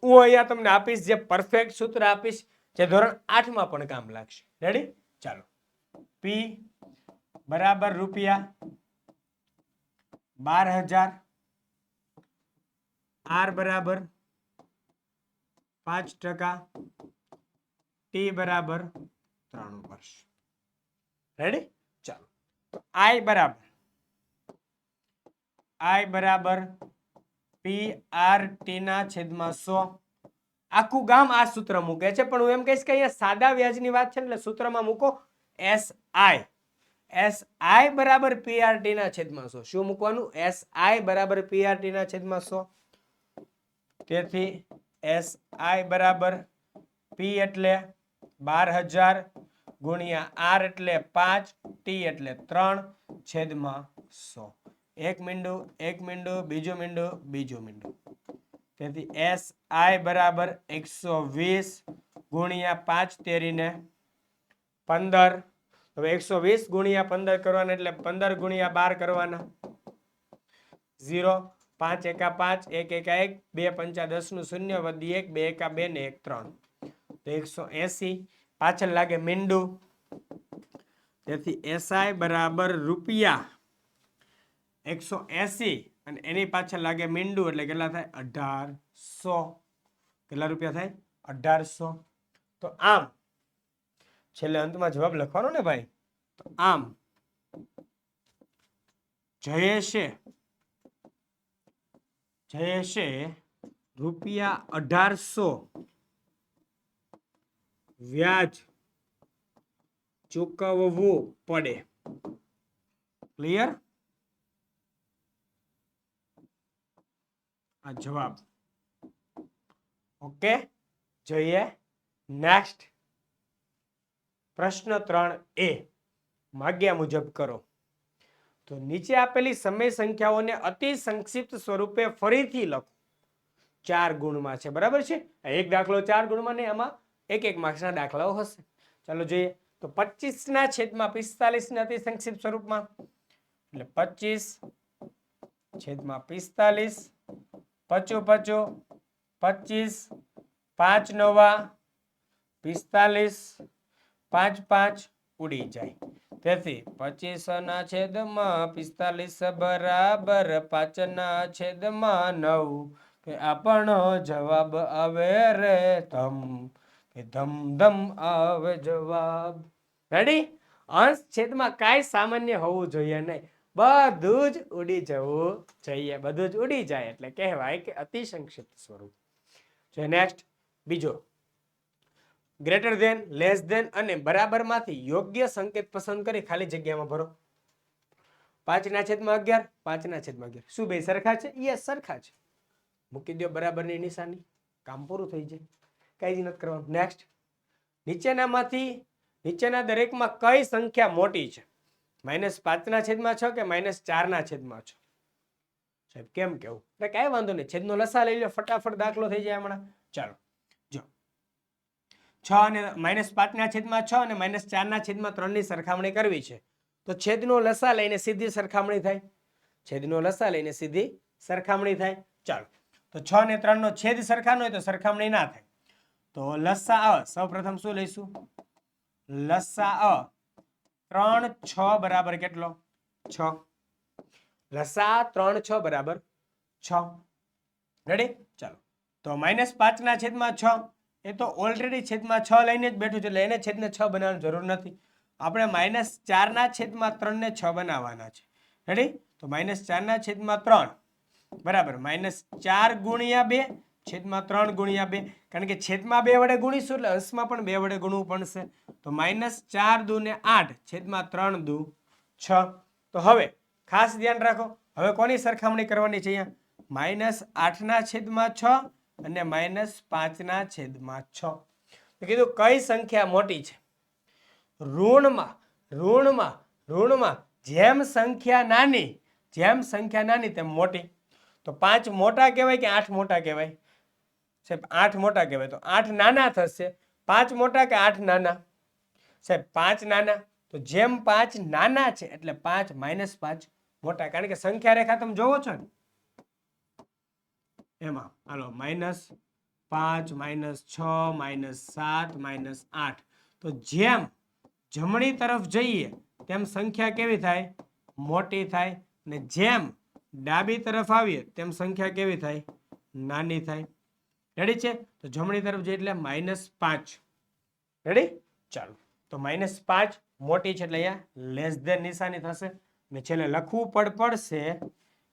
હું અહીંયા તમને આપીશ, જે પરફેક્ટ સૂત્ર આપીશ, જે ધોરણ 8 માં પણ કામ લાગશે. રેડી? ચાલો, પી બરાબર ₹12,000, આર બરાબર 5%, ટી બરાબર 3 વર્ષ. રેડી? ચાલો, તો આઈ બરાબર PRT ના છેદમાં 100. આખું ગામ આ સૂત્ર મૂકે છે, પણ હું એમ કહીશ કે અહીંયા સાદા વ્યાજની વાત છે એટલે સૂત્રમાં મૂકો SI બરાબર PRT ના છેદમાં 100. શું મૂકવાનું? SI બરાબર PRT ના છેદમાં 100. તેથી SI બરાબર P એટલે 12,000 ગુણ્યા R એટલે 5, T એટલે 3 છેદમાં 100. એક મીંડું, બીજું મીંડું. તેથી SI બરાબર 120 ગુણ્યા 5 તેરીને 15. હવે 120 ગુણ્યા 15 કરવાના એટલે 15 ગુણ્યા 12 કરવાના. 0 5 1 5 1 1 1 2 5 10 નું શૂન્ય વધી 1 2 1 2 ને 1 3. તો 180. પાછળ લાગે મીંડું, તેથી SI બરાબર રૂપિયા 180 અને એની પાછળ લાગે મીંડું એટલે કેટલા થાય 1800. કેટલા રૂપિયા થાય 1800. તો આમ છેલ્લે અંતમાં જવાબ લખવાનો ને ભાઈ. તો આમ જયેશે રૂપિયા 1800 વ્યાજ ચૂકવવું પડે. ક્લિયર? આ જવાબ. ઓકે, જોઈએ નેક્સ્ટ. પ્રશ્ન 3A માગ્યા મુજબ કરો. તો નીચે આપેલી સમય સંખ્યાઓને અતિ સંક્ષિપ્ત સ્વરૂપે ફરીથી લખો. 4 ગુણમાં છે, બરાબર છે. એક દાખલો 4 ગુણમાં ને આમાં એક માર્ક્સના દાખલાઓ હશે. ચાલો જોઈએ. તો 25/45 ને અતિ સંક્ષિપ્ત સ્વરૂપમાં એટલે 25/45 પચો 25 5 નવા 45 5 5 ઉડી જાય. તેથી 25/45 બરાબર 5/9 કે આપણો જવાબ આવે રે ધમ કે ધમ ધમ આવે જવાબ. રેડી? અંશ છેદમાં કાંઈ સામાન્ય હોવું જોઈએ નહીં, બધું જ ઉડી જવું જોઈએ. બધું જ ઉડી જાય એટલે કહેવાય કે અતિ સંક્ષિપ્ત સ્વરૂપ. નેક્સ્ટ બીજો, ગ્રેટર ધેન, લેસ ધેન અને બરાબર માંથી યોગ્ય સંકેત પસંદ કરી ખાલી જગ્યામાં ભરો. 5/11 5/11 શું બે સરખા છે? યસ, સરખા છે. મૂકી દો બરાબરની નિશાની, કામ પૂરું થઈ જાય, કઈ જ નથી કરવાનું. નેક્સ્ટ, નીચેનામાંથી નીચેના દરેકમાં કઈ સંખ્યા મોટી છે? -5/6 કે -4/6? સાહેબ કેમ કેવું? એટલે કાંઈ વાંધો નહીં, છેદનો લસા લઈ લો, ફટાફટ દાખલો થઈ જાય હમણાં. ચાલો જો 6 અને -5/6 અને -4/3 ની સરખામણી કરવી છે. તો છેદનો લસા લઈને સીધી સરખામણી થાય. છેદનો લસા લઈને સીધી સરખામણી થાય. ચાલો, તો 6 અને 3 નો છેદ સરખા ન હોય તો સરખામણી ના થાય. તો લસા સૌપ્રથમ શું લઈશું? લસા 3 6 બરાબર કેટલો? 6. લસા 3 6 બરાબર 6. રેડી? ચાલો, તો -5/6 એ તો ઓલરેડી છેદમાં 6 લઈને જ બેઠું છે એટલે એને છેદને 6 બનાવવાની જરૂર નથી. આપણે -4/3 ને 6 બનાવવાના છે. રેડી? તો -4/3 બરાબર -4 ગુણ્યા 2 છેદમાં 3 ગુણ્યા 2, કારણ કે છેદમાં 2 વડે ગુણીશું એટલે અંશમાં પણ 2 વડે ગુણવું પડશે. તો -4 દુ ને 8 છેદમાં 3 દુ 6. તો હવે ખાસ ધ્યાન રાખો, હવે કોની સરખામણી કરવાની છે? અહીંયા -8/6 અને -5/6. તો કીધું કઈ સંખ્યા મોટી છે? ઋણમાં જેમ સંખ્યા નાની તેમ મોટી. તો 5 મોટા કહેવાય કે 8 મોટા કહેવાય? સાહેબ 8 મોટા કહેવાય. તો 8 નાના થશે. 5 મોટા કે 8 નાના? સાહેબ 5 નાના. તો જેમ 5 નાના છે એટલે 5 -5 મોટા, કારણ કે સંખ્યા રેખા તમે જોવો છો ને એમાં. હાલો, -5 -6 -7 -8. તો જેમ જમણી તરફ જઈએ તેમ સંખ્યા કેવી થાય? મોટી થાય. ને જેમ ડાબી તરફ આવીએ તેમ સંખ્યા કેવી થાય? નાની થાય. રેડી છે? તો જમણી તરફ જઈએ એટલે -5. રેડી? ચાલો, તો -5 મોટી છે એટલે અહીંયા લેસ ધેન નિશાની થશે. ને છેલ્લે લખવું પડશે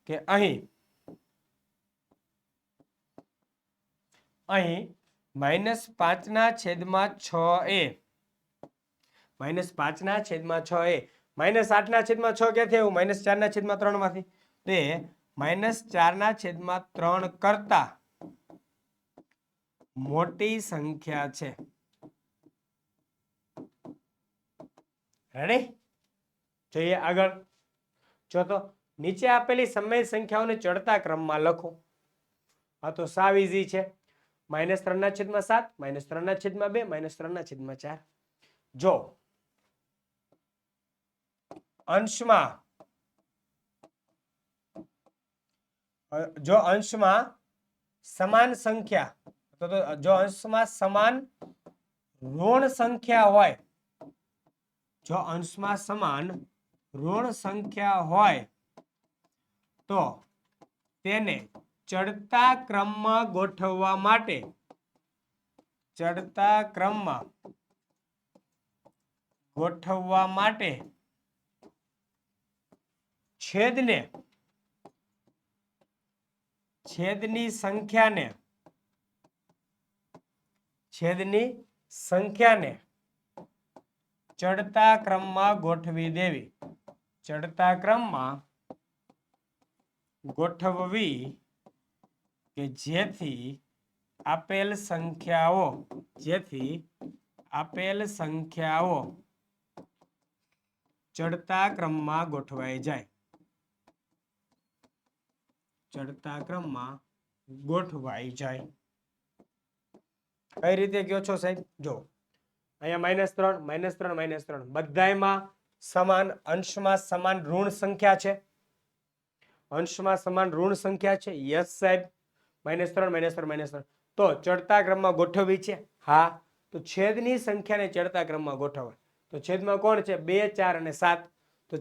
કે અહીં -5/6 એ -5/6 એ -8/6 ક્યાંથી આવ્યું? -4/3 માંથી. તે -4/3 કરતા મોટી સંખ્યા છે. રેડી? જોઈએ આગળ. જો તો નીચે આપેલી સમય સંખ્યાઓને ચડતા ક્રમમાં લખો. આ તો સાવ ઈઝી છે. -3/7 -3/2 -3/4. જો અંશમાં સમાન સંખ્યા, જો અંશમાં સમાન ઋણ સંખ્યા હોય, જો અંશમાં સમાન ઋણ સંખ્યા હોય તો તેને ચડતા ક્રમમાં ગોઠવવા માટે છેદની સંખ્યાને ચડતા ક્રમમાં ગોઠવી દેવી, ચડતા ક્રમમાં ગોઠવવી કે જેથી આપેલ સંખ્યાઓ ચડતા ક્રમમાં ગોઠવાઈ જાય, કઈ રીતે કયો છો સાહેબ? જો અહીંયા -3 બધાયમાં સમાન અંશમાં સમાન ઋણ સંખ્યા છે, યસ સાહેબ, -3 તો ચડતા ક્રમમાં ગોઠવવી છે, હા. તો છેદની સંખ્યાને ચડતા ક્રમમાં ગોઠવવા, તો છેદમાં કોણ છે? 2, 4 અને 7. તો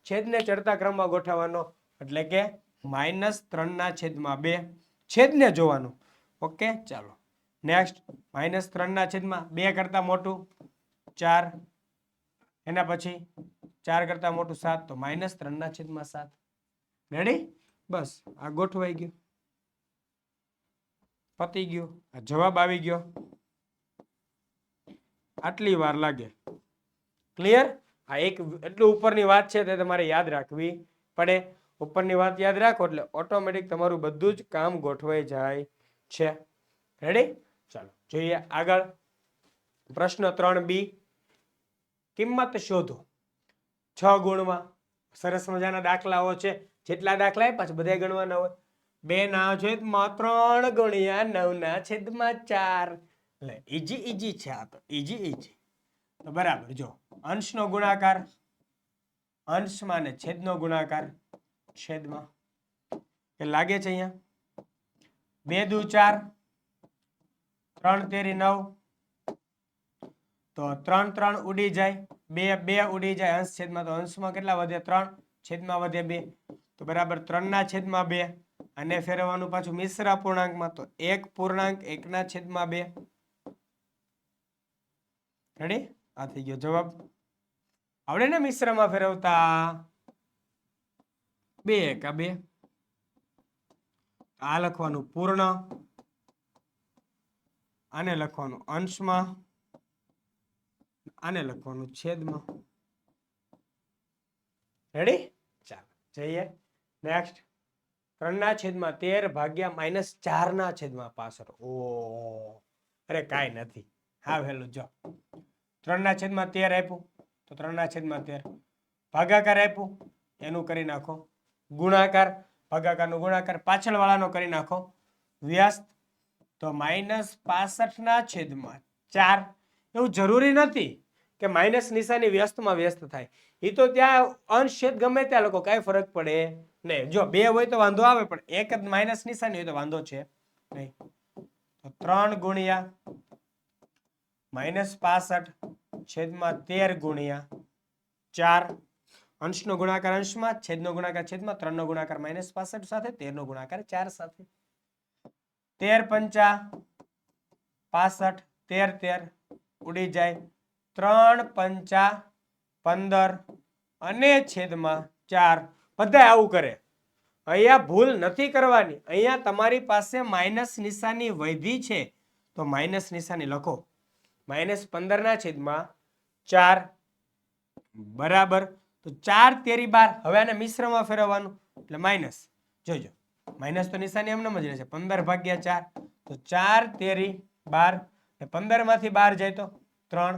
છેદને ચડતા ક્રમમાં ગોઠવવાનો એટલે કે -3/2 છેદને જોવાનું. ઓકે, ચાલો નેક્સ્ટ. -3/2 કરતા મોટું 4, એના પછી 4 કરતા મોટું 7, તો -3/7. રેડી? બસ આ ગોઠવાઈ ગયું, પતી ગયું, આ જવાબ આવી ગયો. આટલી વાર લાગે. ક્લિયર? આ એક એટલું ઉપરની વાત છે તે તમારે યાદ રાખવી પડે. ઉપરની વાત યાદ રાખો એટલે ઓટોમેટિક તમારું બધું જ કામ ગોઠવાઈ જાય છે. રેડી? ચાલો જોઈએ આગળ. પ્રશ્ન 3B, કિંમત શોધો 6 ગુણમાં. સરસ મજાના દાખલાઓ છે. જેટલા દાખલા આપ્યા છે બધા ગણવાના હોય. 2/3 ગુણ્યા 9/4. એટલે ઈજી છે આ તો, ઈજી. તો બરાબર, જો અંશનો ગુણાકાર અંશમાં ને છેદનો ગુણાકાર છેદમાં. એ લાગે છે અહીંયા 2 દુ 4, 3 તેરી 9, તો 3 3 ઉડી જાય, 2 2 ઉડી જાય અંશ છેદમાં. તો અંશમાં કેટલા વધે? 3, છેદમાં વધે 2. તો બરાબર 3/2 અને ફેરવવાનું પાછું મિશ્ર અપૂર્ણાંકમાં, તો 1/1/2. રેડી? આ થઈ ગયો જવાબ. આવડે ને મિશ્રમાં ફેરવતા? 2 એકા 2. આ લખવાનું પૂર્ણ, આને લખવાનું અંશમાં, આને લખવાનું છેદમાં. રેડી? ચાલો જઈએ નેક્સ્ટ. 3/13 ભાગ્યા -4/65. ઓ અરે કાંઈ નથી. હા વહેલું જો 3/13 આપ્યું તો 3/13, ભાગાકાર આપ્યું એનું કરી નાખો ગુણાકાર, ભાગાકારનો ગુણાકાર પાછળ વાળાનો કરી નાખો વ્યસ્ત. તો -65/4. એવું જરૂરી નથી કે માઇનસ નિશાની વ્યસ્તમાં વ્યસ્ત થાય. એ તો ત્યાં અંશ છેદ ગમે ત્યાં લોકો, કાંઈ ફરક પડે નહીં. જો 2 હોય તો વાંધો આવે, પણ એક જ માઇનસ નિશાની હોય તો વાંધો છે નહીં. તો 3 ગુણ્યા -65/13 ગુણ્યા 4. અંશનો ગુણાકાર અંશમાં, છેદનો ગુણાકાર છેદમાં, 3 નો ગુણાકાર -65 સાથે, 13 નો ગુણાકાર 4 સાથે. 13 5 65, 13 ઉડી જાય, 3 5 15 અને છેદમાં 4. બધા આવું કરે. અહીંયા ભૂલ નથી કરવાની. અહીંયા તમારી પાસે માઇનસ નિશાની વધી છે તો માઇનસ નિશાની લખો. -15/4 બરાબર. તો 4 તેરી 12. હવે આને મિશ્રમાં ફેરવવાનું એટલે માઇનસ. જોજો માઇનસ તો નિશાની એમને જ રહેશે. 15/4 તો 4 તેરી 12. 15 માંથી 12 જાય તો 3.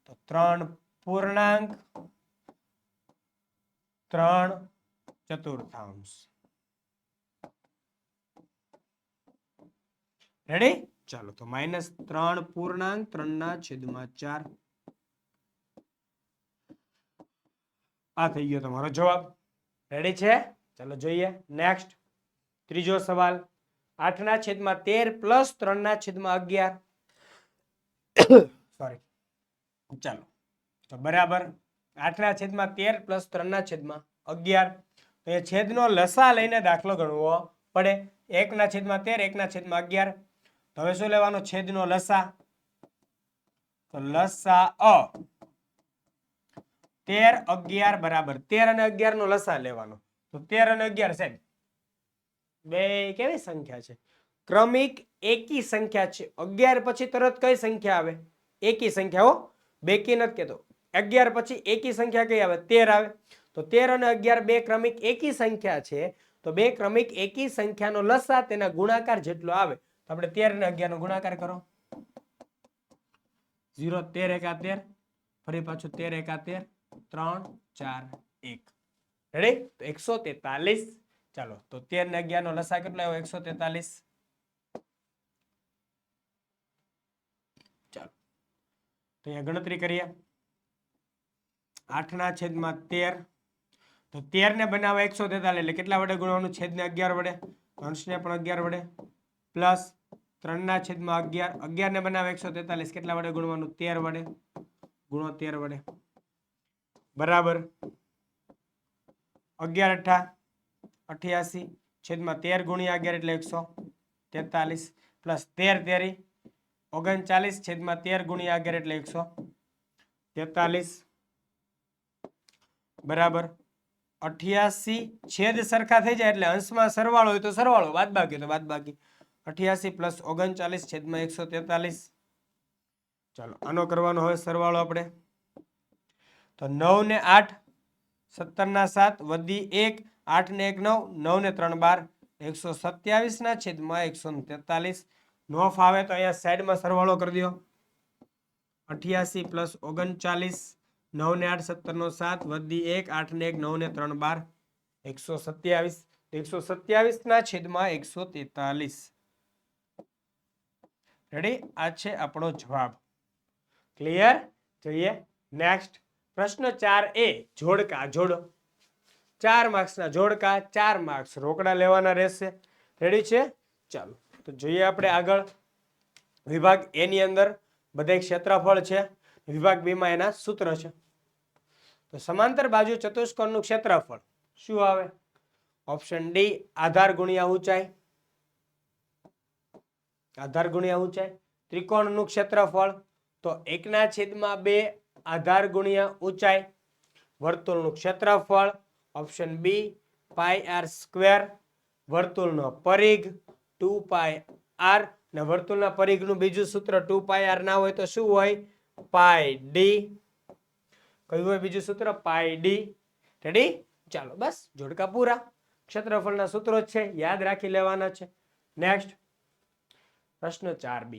તો 3 પૂર્ણાંક 3/4. રેડી? ચાલો તો -3 પૂર્ણાંક 3/4. આ થઈ ગયો તમારો જવાબ. રેડી છે? ચાલો જોઈએ નેક્સ્ટ. ત્રીજો સવાલ. 8/13 + 3/11. સોરી, ચાલો તો બરાબર 8/13 પ્લસ 3/11. તો એ છેદનો લસા લઈને દાખલો ગણવો પડે. 1/13 1/11. તો હવે શું લેવાનો? છેદનો લસા. તો લસા 13 11 બરાબર 13 અને 11 નો લસા લેવાનો. તો 13 અને 11 સાહેબ બે કેવી સંખ્યા છે? ક્રમિક એકી સંખ્યા છે. 11 પછી તરત કઈ સંખ્યા આવે? એકી સંખ્યા. હો, બેકી નથી કેતો. 11 પછી એકી સંખ્યા કઈ આવે? 13 આવે. તો 13 અને 11 બે ક્રમિક એકી સંખ્યા છે. તો બે ક્રમિક એકી સંખ્યાનો લસા તેના ગુણાકાર જેટલો આવે. તો આપણે 13 અને 11 નો ગુણાકાર કરો. 0 13 એકા 13, ફરી પાછું 13 એકા 13, 3 4 1. રેડી? તો 143. ચાલો, તો 13 ને 11 નો લસા કેટલો આવ્યો? 143. ચાલો, તો અહીંયા ગણતરી કરીએ. 8/13. તો 13 ને બનાવવા 143 એટલે કેટલા વડે ગુણવાનું? છેદને 11 વડે. અંશને પણ 11 વડે. પ્લસ 3/11. 11 ને બનાવવા 143 કેટલા વડે ગુણવાનું? 13 વડે. ગુણો 13 વડે. બરાબર 11 * 8 88 છેદમાં 13 ગુણ્યા 11 એટલે 143 પ્લસ 13 તેરી 39 છેદમાં 13 ગુણ્યા 11 એટલે 143 બરાબર 88. છેદ સરખા થઈ જાય એટલે અંશમાં સરવાળો હોય તો સરવાળો, બાદબાકી હોય તો બાદબાકી. 88 પ્લસ 39 છેદમાં 143. ચાલો, આનો કરવાનો હવે સરવાળો આપણે. તો 9 ને 8 17/7 વધી 1 8 ને 1 9 9 ને 3 12 127 ના છેદમાં 143. નો ફાવે તો અહીંયા સાઈડમાં સરવાળો કરી દો. 88 પ્લસ 39 9 ને 8 17 નો 7 વધી 1 8 ને 1 9 ને 3 12 127. 127 ના છેદમાં 143. રેડી? આ છે આપણો જવાબ. ક્લિયર? જોઈએ નેક્સ્ટ પ્રશ્ન 4a જોડકા. જોડો 4 માર્ક્સના જોડકા, 4 માર્ક્સ રોકડા લેવાના રહેશે. રેડી છે? ચાલો, તો જોઈએ આપણે આગળ. વિભાગ એ ની અંદર બધા ક્ષેત્રફળ છે. વિભાગ બી માં એના સૂત્ર છે. તો સમાંતર બાજુ ચતુષ્કોણનું ક્ષેત્રફળ શું આવે? ઓપ્શન ડી આધાર ગુણ્યા ઊંચાઈ. આધાર ગુણ્યા ઊંચાઈ. ત્રિકોણનું ક્ષેત્રફળ તો 1/2 આધાર ગુણ્યા ઊંચાઈ. વર્તુળનું ક્ષેત્રફળ ઓપ્શન બી πr². વર્તુળનો પરિઘ 2πr. ને વર્તુળના પરિઘનું બીજું સૂત્ર 2πr ના હોય તો શું હોય? πd. કયું હોય બીજું સૂત્ર? πd. રેડી? ચાલો, બસ જોડકા પૂરા. ક્ષેત્રફળના સૂત્રો જ છે, યાદ રાખી લેવાના છે. નેક્સ્ટ પ્રશ્ન 4b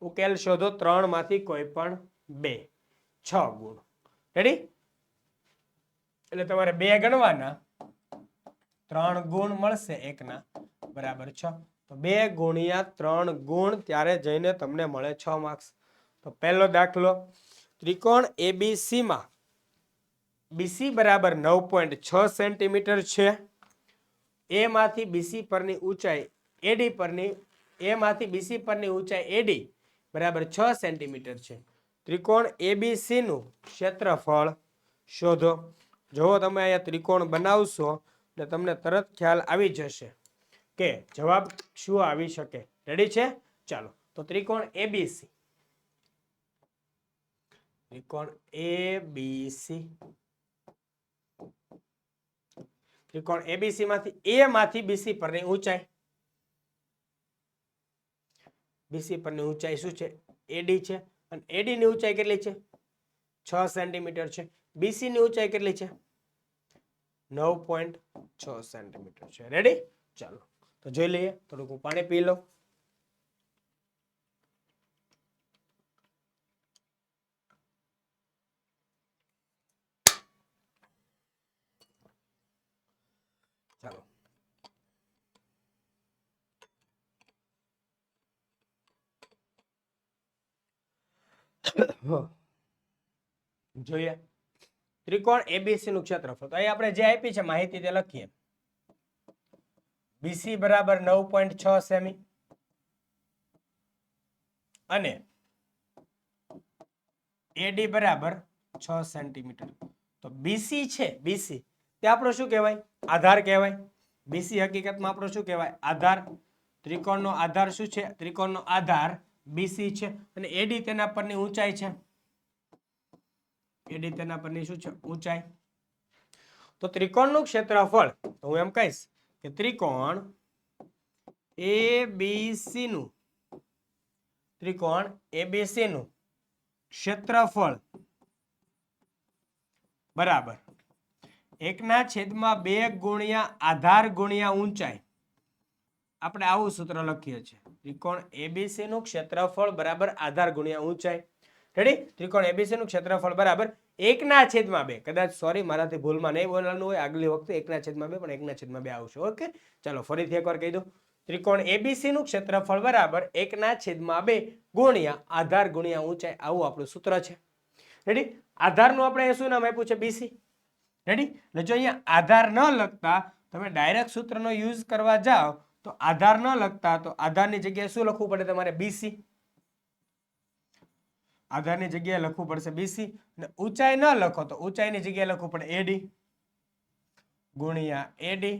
ઉકેલ શોધો 3 માંથી કોઈ પણ 2. 6 ગુણ. રેડી? એટલે તમારે 2 ગણવાના, 3 ગુણ મળશે 1 ના બરાબર 6. તો 2 ગુણ્યા 3 ગુણ ત્યારે જઈને તમને મળે 6 માર્ક્સ. તો પહેલો દાખલો, ત્રિકોણ ABC માં BC બરાબર 9.6 સેન્ટીમીટર છે. A માંથી BC પરની ઊંચાઈ AD પરની A માંથી BC પરની ઊંચાઈ AD બરાબર 6 સેન્ટીમીટર છે. ત્રિકોણ ABC નું ક્ષેત્રફળ શોધો. જો તમે અહીંયા ત્રિકોણ બનાવશો એટલે તમને તરત ખ્યાલ આવી જશે કે જવાબ શું આવી શકે. રેડી છે? ચાલો, તો ત્રિકોણ ABC. ત્રિકોણ ABC. ત્રિકોણ ABC માંથી A માંથી BC પરની ઊંચાઈ. BC પરની ઊંચાઈ શું છે? AD છે. અને AD ની ઊંચાઈ કેટલી છે? 6 સેન્ટીમીટર છે. BC ની ઊંચાઈ કેટલી છે? 9.6 સેન્ટીમીટર છે. રેડી? ચાલો, તો જોઈ લઈએ. થોડુંક હું પાણી પી લઉં. ચાલો, જોઈએ ત્રિકોણ ABC નું ક્ષેત્રફળ. તો અહીં આપણે જે આપી છે માહિતી તે લખીએ. BC બરાબર 9.6 સેમી અને એડી બરાબર 6 સેન્ટીમીટર. તો બીસી છે, બીસી તે આપણો શું કહેવાય? આધાર કહેવાય. બીસી હકીકતમાં આપણો શું કહેવાય? આધાર. ત્રિકોણનો આધાર શું છે? ત્રિકોણનો આધાર બીસી છે. અને એડી તેના પરની ઊંચાઈ છે. એડી તેના પરની શું છે? ઊંચાઈ. તો ત્રિકોણનું ક્ષેત્રફળ, તો હું એમ કહીશ કે ત્રિકોણ એબીસી નું ક્ષેત્રફળ બરાબર 1/2 ગુણ્યા આધાર ગુણ્યા ઊંચાઈ. આપણે આવું સૂત્ર લખીએ છીએ. ત્રિકોણ એબીસી નું ક્ષેત્રફળ બરાબર આધાર ગુણ્યા ઊંચાઈ. રેડી? ત્રિકોણ એબીસી નું ક્ષેત્રફળ બરાબર 1/2. કદાચ સોરી મારાથી ભૂલમાં નહીં બોલવાનું હોય, આગલી વખતે 1/2 પણ 1/2 આવશે. ઓકે, ચાલો ફરીથી એકવાર કહી દઉં. ત્રિકોણ એબીસી નું ક્ષેત્રફળ બરાબર 1/2 ગુણ્યા આધાર ગુણ્યા ઊંચાઈ. આવું આપણું સૂત્ર છે. રેડી? આધારનું આપણે શું નામ આપ્યું છે? બીસી. રેડી? એટલે જો અહીંયા આધાર ન લખતા તમે ડાયરેક્ટ સૂત્રનો યુઝ કરવા જાઓ તો આધાર ન લખતા તો આધારની જગ્યાએ શું લખવું પડે તમારે? બીસી. આધારની જગ્યાએ લખવું પડશે બીસી. અને ઊંચાઈ ન લખો તો ઊંચાઈની જગ્યાએ લખવું પડે એડી ગુણ્યા એડી.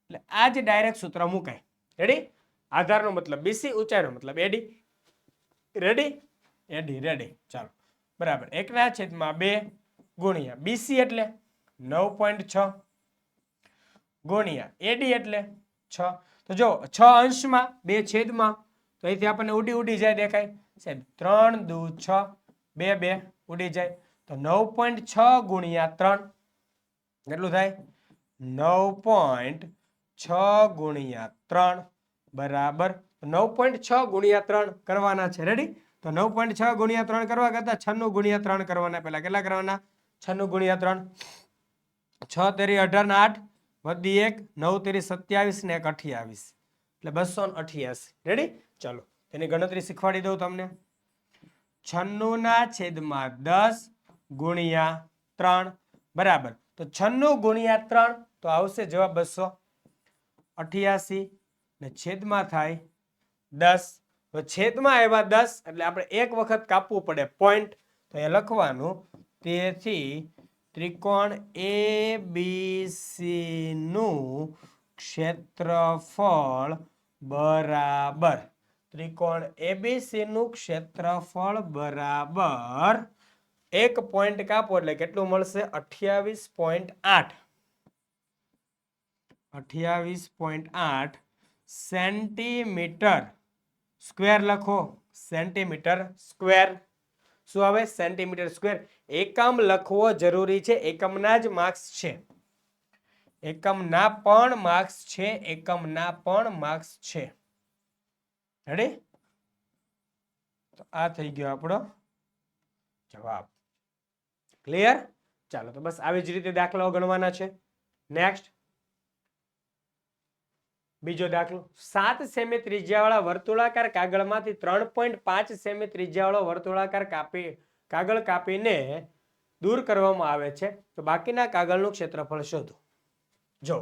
એટલે આ જ ડાયરેક્ટ સૂત્ર મુકાય. રેડી? આધારનો મતલબ બીસી, ઊંચાઈનો મતલબ એડી. રેડી? એડી રેડી. ચાલો બરાબર 1/2 ગુણ્યા બીસી એટલે 9.6 ગુણ્યા એડી એટલે 6. તો જો 6 અંશમાં 2 છેદમાં, તો અહીંથી આપણને ઉડી જાય દેખાય સાહેબ. 3 દુ 6, 2 ઉડી જાય. તો 9.6 ગુણ્યા 3 કેટલું થાય? 9.6 ગુણ્યા 3 બરાબર 9.6 ગુણ્યા 3 કરવાના છે. રેડી? તો 9.6 ગુણ્યા 3 કરવા કરતા 96 ગુણ્યા 3 કરવાના. પહેલા કેટલા કરવાના? 96 ગુણ્યા 3. 6 તેરી 18 ને 8 વધી 1, 9 તેરી 27 ને 1 28, એટલે 288. રેડી? ચાલો તેની ગણતરી શીખવાડી દઉં તમને. 96/10 ગુણ્યા 3 બરાબર. તો 96 ગુણ્યા 3 તો આવશે જવાબ 288 ને છેદમાં થાય 10. તો છેદમાં આવ્યા 10 એટલે આપણે એક વખત કાપવું પડે પોઈન્ટ. તો એ લખવાનું તેથી ત્રિકોણ એબીસી નું ક્ષેત્રફળ બરાબર ત્રિકોણ એબીસી નું ક્ષેત્રફળ બરાબર એક પોઈન્ટ કાપો એટલે કેટલું મળશે? 28.8. 28.8 સેન્ટીમીટર સ્ક્વેર લખો. સેન્ટીમીટર સ્ક્વેર શું આવે? Centimetre square. એકમ લખવો જરૂરી છે. એકમના જ માર્ક્સ છે. એકમના પણ માર્ક્સ છે. એકમના પણ માર્ક્સ છે. રેડી? તો આ થઈ ગયો આપણો જવાબ. ક્લિયર? ચાલો તો બસ આવી જ રીતે દાખલાઓ ગણવાના છે. નેક્સ્ટ બીજો દાખલો. 7 સેમી ત્રિજ્યાવાળા વર્તુળાકાર કાગળમાંથી 3.5 સેમી ત્રિજ્યાવાળો વર્તુળાકાર કાગળ કાપીને દૂર કરવામાં આવે છે. તો બાકીના કાગળનું ક્ષેત્રફળ શોધો. જો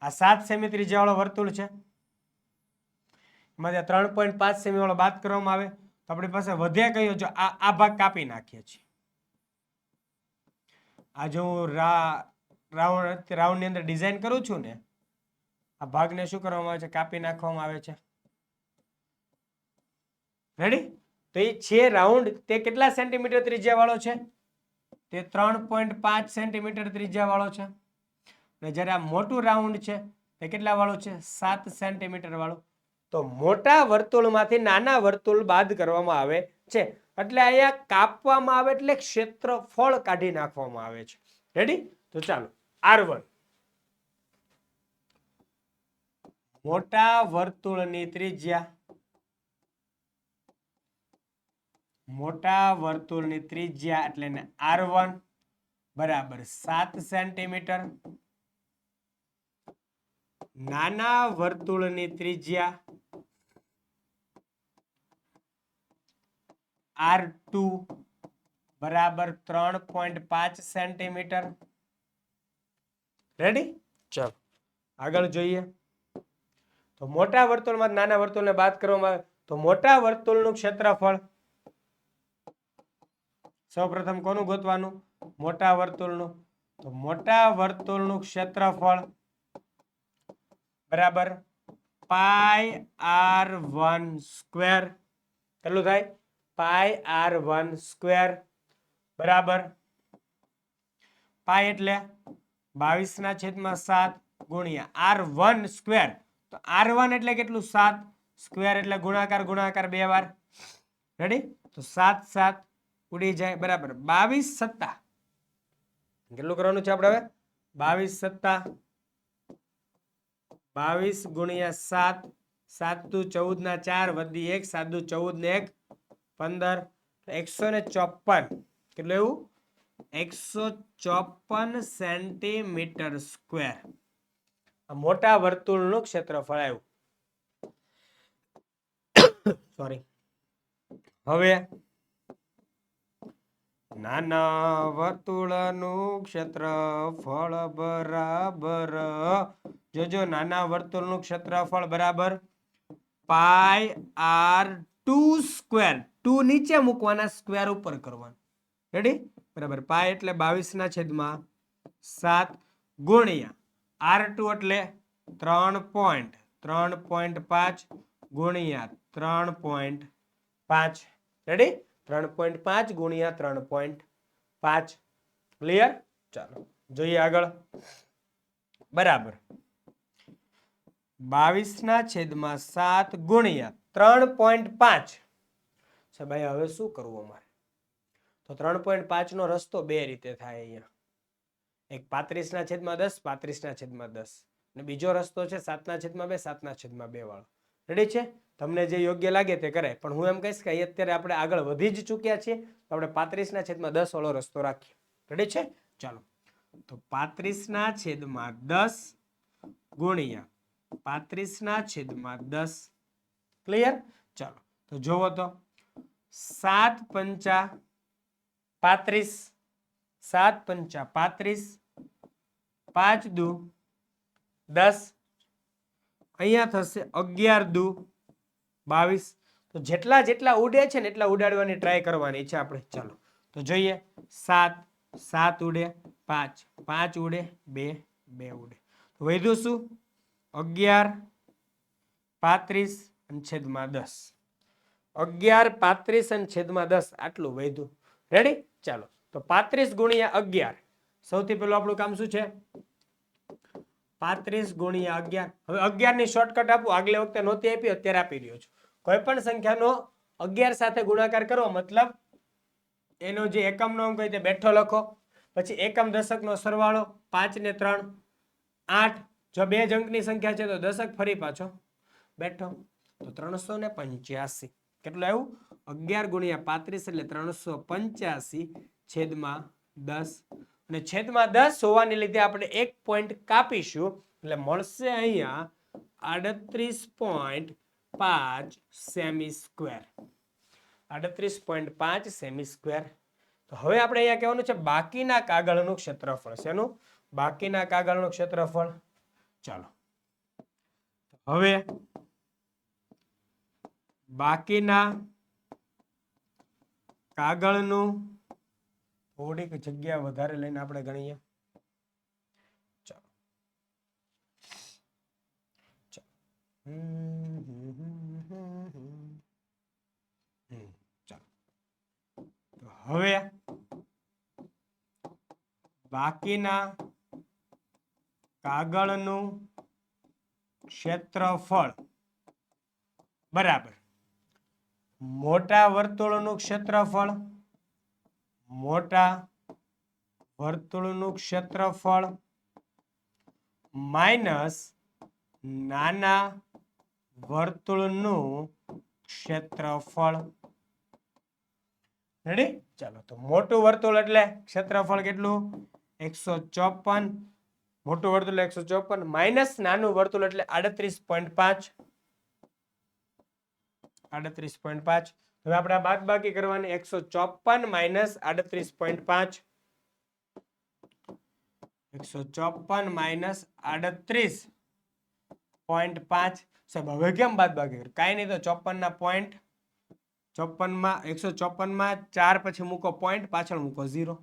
આ 7 સેમી ત્રિજ્યાવાળો વર્તુળ છે. એમાંથી 3.5 સેમી વાળો બાદ કરવામાં આવે તો આપણી પાસે વધે કયો? જો આ ભાગ કાપી નાખીએ છીએ. આ જો રાઉન્ડ ની અંદર ડિઝાઇન કરું છું ને, આ ભાગને શું કરવામાં આવે છે? કાપી નાખવામાં આવે છે. રેડી? તો એ છે રાઉન્ડ તે કેટલા સેન્ટીમીટર ત્રિજ્યા વાળો છે? તે 3.5 સેન્ટીમીટર ત્રિજ્યા વાળો છે. અને જ્યારે આ મોટું રાઉન્ડ છે તે કેટલા વાળું છે? 7 સેન્ટીમીટર વાળું. તો મોટા વર્તુળમાંથી નાના વર્તુળ બાદ કરવામાં આવે છે. એટલે અહીંયા કાપવામાં આવે એટલે ક્ષેત્રફળ કાઢી નાખવામાં આવે છે. રેડી? તો ચાલો R1 મોટા વર્તુળની ત્રિજ્યા, મોટા વર્તુળની ત્રિજ્યા એટલે R1 બરાબર 7 સેન્ટીમીટર. નાના વર્તુળની ત્રિજ્યા R2 બરાબર 3.5 સેન્ટીમીટર. રેડી? ચાલો આગળ જોઈએ. તો મોટા વર્તુળમાં નાના વર્તુળને બાદ કરવામાં આવે તો મોટા વર્તુળનું ક્ષેત્રફળ સૌપ્રથમ કોનું ગોતવાનું? મોટા વર્તુળનું. તો મોટા વર્તુળનું ક્ષેત્રફળ બરાબર પાઈ r1 સ્ક્વેર. કેટલું થાય? પાઈ r1 સ્ક્વેર બરાબર પાઈ એટલે 22/7 ગુણ્યા r1 સ્ક્વેર. તો r1 એટલે કેટલું? 7 સ્ક્વેર એટલે ગુણાકાર ગુણાકાર 2 વાર. રેડી? તો 7 7 ઉડી જાય બરાબર 22 સત્તા. કેટલું કરવાનું છે આપણે હવે? 22 સત્તા 22 ગુણ્યા 7. 7 દુ 14 ના 4 વધી 1 7 દુ 14 ને 1 15 154. કેટલું એવું? 154 સેન્ટીમીટર સ્ક્વેર મોટા વર્તુળનું ક્ષેત્રફળ આવ્યું. સોરી. હવે નાના વર્તુળનું ક્ષેત્રફળ બરાબર જોજો નાના વર્તુળનું ક્ષેત્રફળ બરાબર પાઈ r2 સ્ક્વેર. 2 નીચે મૂકવાના, સ્ક્વેર ઉપર કરવાનું. રેડી? બરાબર પાઈ એટલે 22/7 ગુણ્યા r2 એટલે 3.5 ગુણ્યા 3.5. રેડી? 3.5 ગુણ્યા 3.5. ક્લિયર? ચાલો જોઈએ આગળ. બરાબર 22/7 ગુણ્યા 3.5. ભાઈ હવે શું કરવું અમારે? તો 3.5 નો રસ્તો બે રીતે થાય અહીંયા. એક 35/10 35/10 અને બીજો રસ્તો છે 7/2 7/2 વાળો. રેડી છે? તમને જે યોગ્ય લાગે તે કરે, પણ હું એમ કહીશ કે અત્યારે આપણે આગળ વધી જ ચૂક્યા છીએ તો આપણે 35/10 વાળો રસ્તો રાખીએ. રેડી છે? ચાલો તો 35/10 ગુણ્યા 35/10. ક્લિયર? ચાલો તો જોવો તો 7 પંચા 35 7 પંચા 35 5 દુ 10 અહીંયા થશે 11 દુ 22. તો જેટલા જેટલા ઉડે છે ને એટલા ઉડાડવાની ટ્રાય કરવાની છે આપણે. ચાલો તો જોઈએ. 7 7 ઉડે 5 5 ઉડે 2 2 ઉડે. તો વધ્યું શું? 11 35 અને છેદમાં 10. 11 35 અને છેદમાં 10 આટલું વધ્યું. રેડી? ચાલો તો 35 ગુણ્યા 11. સૌથી પહેલું આપણું કામ શું છે? 35 ગુણ્યા 11. હવે 11 ની શોર્ટકટ આપું. આગલી વખતે નહોતી આપી, અત્યારે આપી રહ્યો છું. કોઈ પણ સંખ્યાનો 11 સાથે ગુણાકાર કરવો મતલબ એનો જે એકમનો અંક હોય તે બેઠો લખો, પછી એકમ દશકનો સરવાળો 5 ને 3 8. જો બે જ અંકની સંખ્યા છે તો દશક ફરી પાછો બેઠો. તો 385. કેટલું આવ્યું? 11 ગુણ્યા 35 એટલે 385 છેદમાં 10. અને છેદમાં 10 હોવાને લીધે આપણે 1 પોઈન્ટ કાપીશું એટલે મળશે અહીંયા 38.5 સેમી સ્ક્વેર. 38.5 semi square. તો હવે આપણે અહીંયા કહેવાનું છે બાકીના કાગળનું ક્ષેત્રફળ. શેનું? બાકીના કાગળનું ક્ષેત્રફળ. ચાલો હવે બાકીના કાગળનું થોડીક જગ્યા વધારે લઈને આપણે ગણીએ. ચાલો હવે બાકીના કાગળનું ક્ષેત્રફળ બરાબર મોટા વર્તુળનું ક્ષેત્રફળ. મોટા વર્તુળનું ક્ષેત્રફળ માઇનસ નાના વર્તુળનું ક્ષેત્રફળ. રેડી? ચાલો તો મોટું વર્તુળ એટલે ક્ષેત્રફળ કેટલું? 154. મોટું વર્તુળ 154 માઇનસ નાનું વર્તુળ એટલે 38.5. 38.5. હવે આપણે બાદબાકી કરવાની. 154 માઇનસ 38.5. 154 માઇનસ 38.5. સાહેબ હવે કેમ બાદબાકી કરી? કાંઈ નહીં, તો 54 ના પોઈન્ટ 54 માં 154 માં 4 પછી મૂકો પોઈન્ટ, પાછળ મૂકો 0.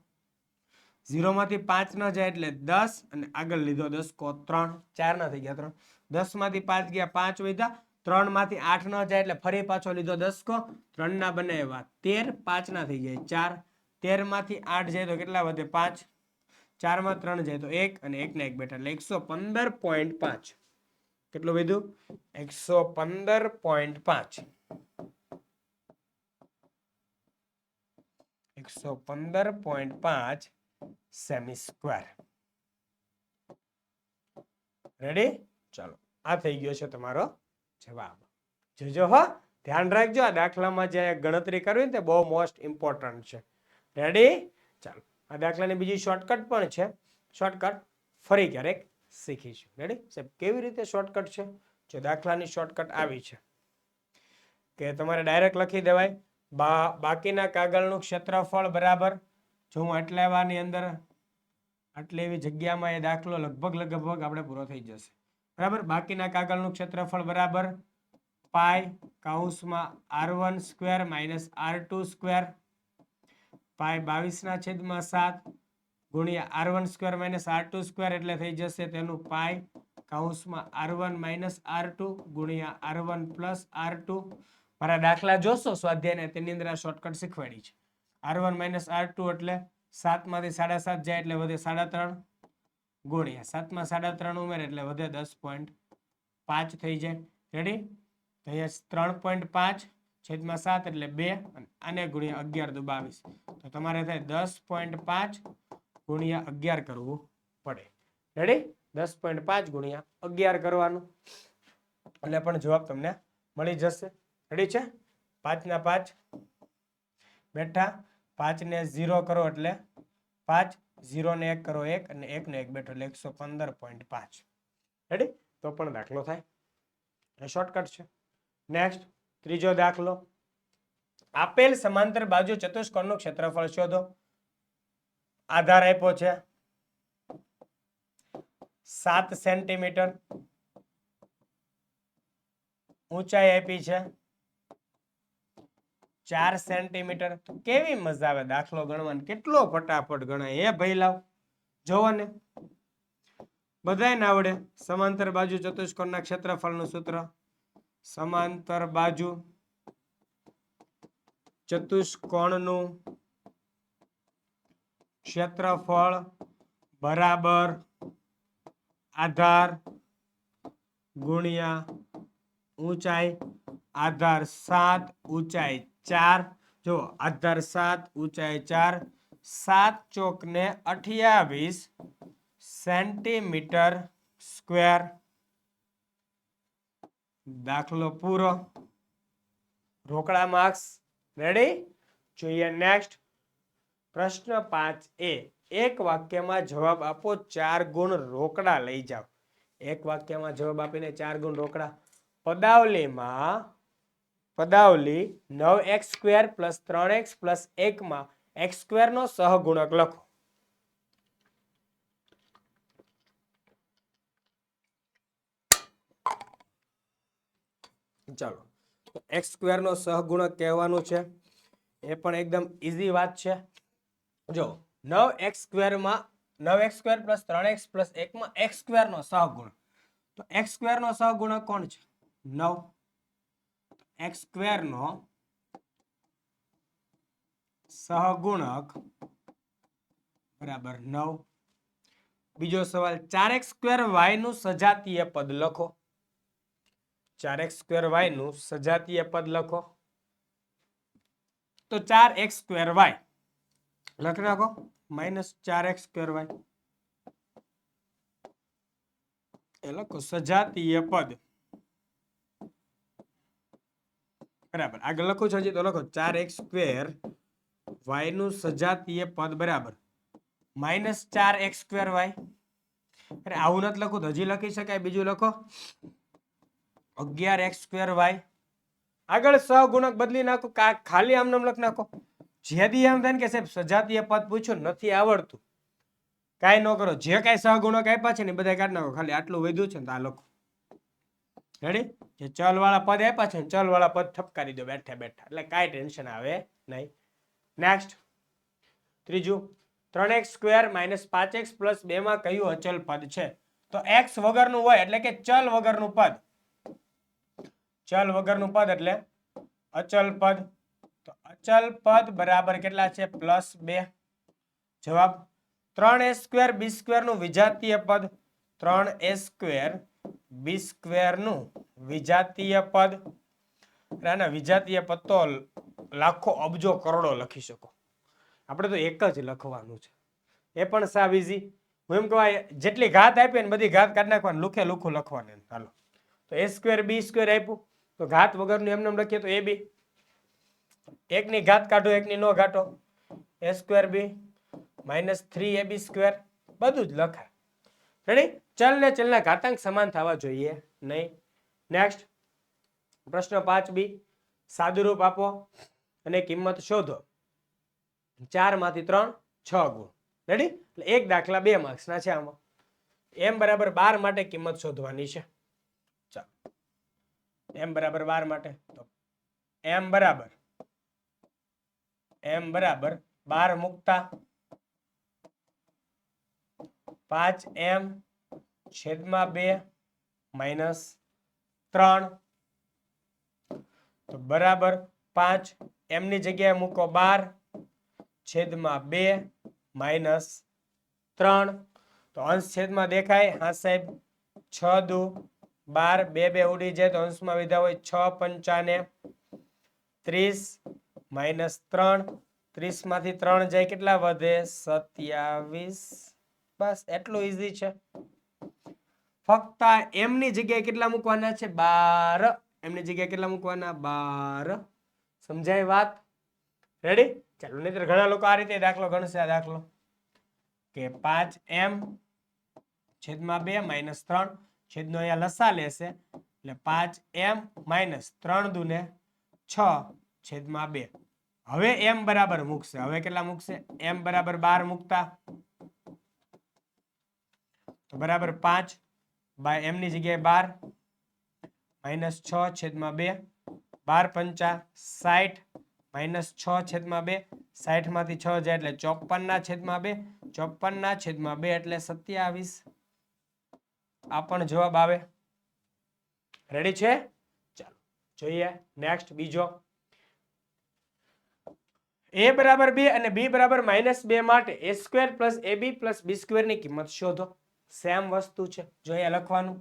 0 માંથી 5 ન જાય એટલે 10 અને આગળ લીધો 10 કો 3, 4 ના થઈ ગયા 3. 10 માંથી 5 ગયા 5 વધ્યા. 3 માંથી 8 ન જાય એટલે ફરી પાછો લીધો 10 કો 3 ના બનાવ્યા 13, 5 ના થઈ જાય 4. 13 માંથી 8 જાય તો કેટલા વધે? 5. 4 માં 3 જાય તો 1 અને 1 ને 1 બેઠા એટલે 115.5. કેટલું વધ્યું? 115.5. 115.5 સેમી સ્ક્વેર. રેડી? ચાલો, આ થઈ ગયો છે તમારો જવાબ. જોજો હો, ધ્યાન રાખજો. આ દાખલામાં જે ગણતરી કરવી ને તે બહુ મોસ્ટ ઇમ્પોર્ટન્ટ છે. રેડી? ચાલો, આ દાખલાની બીજી શોર્ટકટ પણ છે. શોર્ટકટ ફરી ક્યારેક શીખીશું. રેડી? સાહેબ કેવી રીતે શોર્ટકટ છે? જો દાખલાની શોર્ટકટ આવી છે કે તમારે ડાયરેક્ટ લખી દેવાય બાકીના કાગળનું ક્ષેત્રફળ બરાબર, જો હું આટલાની અંદર આટલી એવી જગ્યામાં એ દાખલો લગભગ આપણે પૂરો થઈ જશે. બરાબર? બાકીના કાગળનું ક્ષેત્રફળ બરાબર પાઈ કૌંસમાં r1 square minus r2 square પાઈ 22/7 ગુણ્યા r1 square minus r2 square એટલે થઈ જશે તેનું પાઈ કૌંસમાં r1 માઇનસ r2 ગુણ્યા r1 પ્લસ r2. મારા દાખલા જોશો સ્વાધ્યાયને તેની અંદર આ શોર્ટકટ શીખવાડી છે. r1 માઇનસ r2 એટલે 7 માંથી 7.5 જાય એટલે વધે 3.5 ગુણ્યા 7 માં 3.5 ઉમેરે એટલે વધે 10.5 થઈ જાય. રેડી? તો અહીંયા 3.5 છેદમાં 7 એટલે 2 અને ગુણ્યા 11 દુ 22 તો તમારે થાય 10.5 ગુણ્યા 11 કરવું પડે. રેડી? 10.5 ગુણ્યા 11 કરવાનું એટલે પણ જવાબ તમને મળી જશે. રેડી છે? 5 ના 5 બેઠા, 5 ને 0 કરો એટલે 5, 0 ને 1 કરો 1 અને 1 ને 1 બેઠો એટલે 115.5. રેડી? તો પણ દાખલો થાય. શોર્ટકટ છે. નેક્સ્ટ ત્રીજો દાખલો. આપેલ સમાંતર બાજુ ચતુષ્કોણનું ક્ષેત્રફળ શોધો. આધાર આપ્યો છે 7 સેન્ટીમીટર, ઊંચાઈ આપી છે 4 સેન્ટીમીટર. તો કેવી મજા આવે દાખલો ગણવાની, કેટલો ફટાફટ ગણાય. એ ભાઈ લાવ, જોવો ને, બધાયને આવડે. સમાંતર બાજુ ચતુષ્કોણના ક્ષેત્રફળનું સૂત્ર. સમાંતર બાજુ ચતુષ્કોણનું ક્ષેત્રફળ બરાબર આધાર ગુણ્યા ઊંચાઈ. આધાર 7, ઊંચાઈ 4. જો આધાર 7, ઊંચાઈ 4, 7 ચોક ને 28 સેન્ટીમીટર સ્ક્વેર. દાખલો પૂરો. રોકડા માર્ક્સ. રેડી? જોઈએ નેક્સ્ટ પ્રશ્ન 5a. એક વાક્યમાં જવાબ આપો, 4 ગુણ રોકડા લઈ જાઓ. એક વાક્યમાં જવાબ આપીને 4 ગુણ રોકડા. પદાવલી 9x square plus 3x plus 1 માં x સ્ક્વેર નો સહગુણક લખો. ચાલો, x સ્ક્વેર નો સહગુણક કહેવાનું છે. એ પણ એકદમ ઈઝી વાત છે. જો 9x સ્ક્વેરમાં 9x square plus 3x plus 1 માં x સ્ક્વેર નો સહગુણક. તો x સ્ક્વેર નો સહગુણક કોણ છે? 9. x સ્ક્વેર નો સહગુણક બરાબર 9. બીજો સવાલ, 4x સ્ક્વેર y નું સજાતીય પદ લખો. 4x સ્ક્વેર y નું સજાતીય પદ લખો. તો 4x સ્ક્વેર y લખી નાખો માઇનસ 4x સ્ક્વેર y. એ લખો સજાતીય પદ. બરાબર, આગળ લખું છું હજી તો લખો 4x સ્ક્વેર y નું સજાતીય પદ બરાબર માઇનસ 4x સ્ક્વેર y. અરે આવું નથી લખું તો હજી લખી શકાય. બીજું લખો 11x સ્ક્વેર y. આગળ સહગુણક બદલી નાખો, ખાલી આમ નામ લખી નાખો. જેથી એમ થાય કે સાહેબ સજાતીય પદ પૂછ્યું નથી આવડતું, કાંઈ ન કરો. જે કાંઈ સહગુણક આપ્યા છે ને બધા કાઢી નાખો. ખાલી આટલું વધ્યું છે ને આ લખો. રેડી? જે ચલ વાળા પદ આપ્યા છે ચલ વાળા પદ ઠપકારી દો બેઠા બેઠા, એટલે કાંઈ ટેન્શન આવે નહીં. નેક્સ્ટ ત્રીજું, 3x² - 5x + 2 માં કયું અચલ પદ છે? તો x વગરનું હોય એટલે કે ચલ વગરનું પદ. ચલ વગરનું પદ એટલે અચલ પદ. તો અચલ પદ બરાબર કેટલા છે? +2. જવાબ 3a² b² નું વિજાતીય પદ. 3a² b² નું વિજાતીય પદ. આના વિજાતીય પદ તો લાખો અબજો કરોડો લખી શકો. આપણે તો એક જ લખવાનું છે, એ પણ સાવ ઇઝી. હું એમ કહેવાય જેટલી ઘાત આપી ને બધી ઘાત કાઢી નાખવાની, લુખે લુખું લખવાનું. હાલો, તો a² b² આપ્યું તો ઘાત વગરનું એમને એમ લખીએ તો ab. એકની ઘાત કાઢો એકની નો ઘાટો, a² b - 3ab², બધું જ લખાય. રેડી? ચલ ને ચલના ઘાતાંક સમાન થવા જોઈએ નહીં. નેક્સ્ટ પ્રશ્ન 5b, સાદુરૂપ આપો અને કિંમત શોધો. 4 માંથી 3 6 ગુણ. રેડી? એટલે એક દાખલા 2 માર્ક્સના છે આમાં. m બરાબર 12 માટે કિંમત શોધવાની છે. ચાલો, m બરાબર 12 માટે તો m બરાબર 12 મૂકતા 5m/2 - 3 તો બરાબર 5. m ની જગ્યાએ મૂકો 12/2 - 3. તો અંશ છેદમાં દેખાય? હા સાહેબ. 6 દુ 12, 2 2 ઉડી જાય તો અંશમાં વિધા હોય. 6 પંચાને 30 - 3. 30 માંથી 3 જાય કેટલા વધે? 27. બસ એટલું ઈઝી છે. ફક્ત m ની જગ્યાએ કેટલા મૂકવાના છે? 12. m ની જગ્યાએ કેટલા મૂકવાના? 12. સમજાય વાત? રેડી? ચાલો, નહીતર ઘણા લોકો આ રીતે દાખલો ગણશે. આ દાખલો કે 5m/2 - 3 છેદનો અહીંયા લસા લેશે એટલે 5m - 3 દુને 6/2. હવે m બરાબર મૂકશે. હવે કેટલા મૂકશે? m બરાબર 12 મૂકતા તો બરાબર 5 બાય m ની જગ્યાએ 12 - 6/2. 12 પંચા 60 - 6/2. 60 માંથી 6 જાય એટલે 54/2. 54/2 એટલે 27. આ પણ જવાબ આવે. રેડી છે? ચાલો જોઈએ નેક્સ્ટ બીજો. a બરાબર 2 અને b બરાબર -2 માટે a² + ab + b² ની કિંમત શોધો. સેમ વસ્તુ છે. જો અહીંયા લખવાનું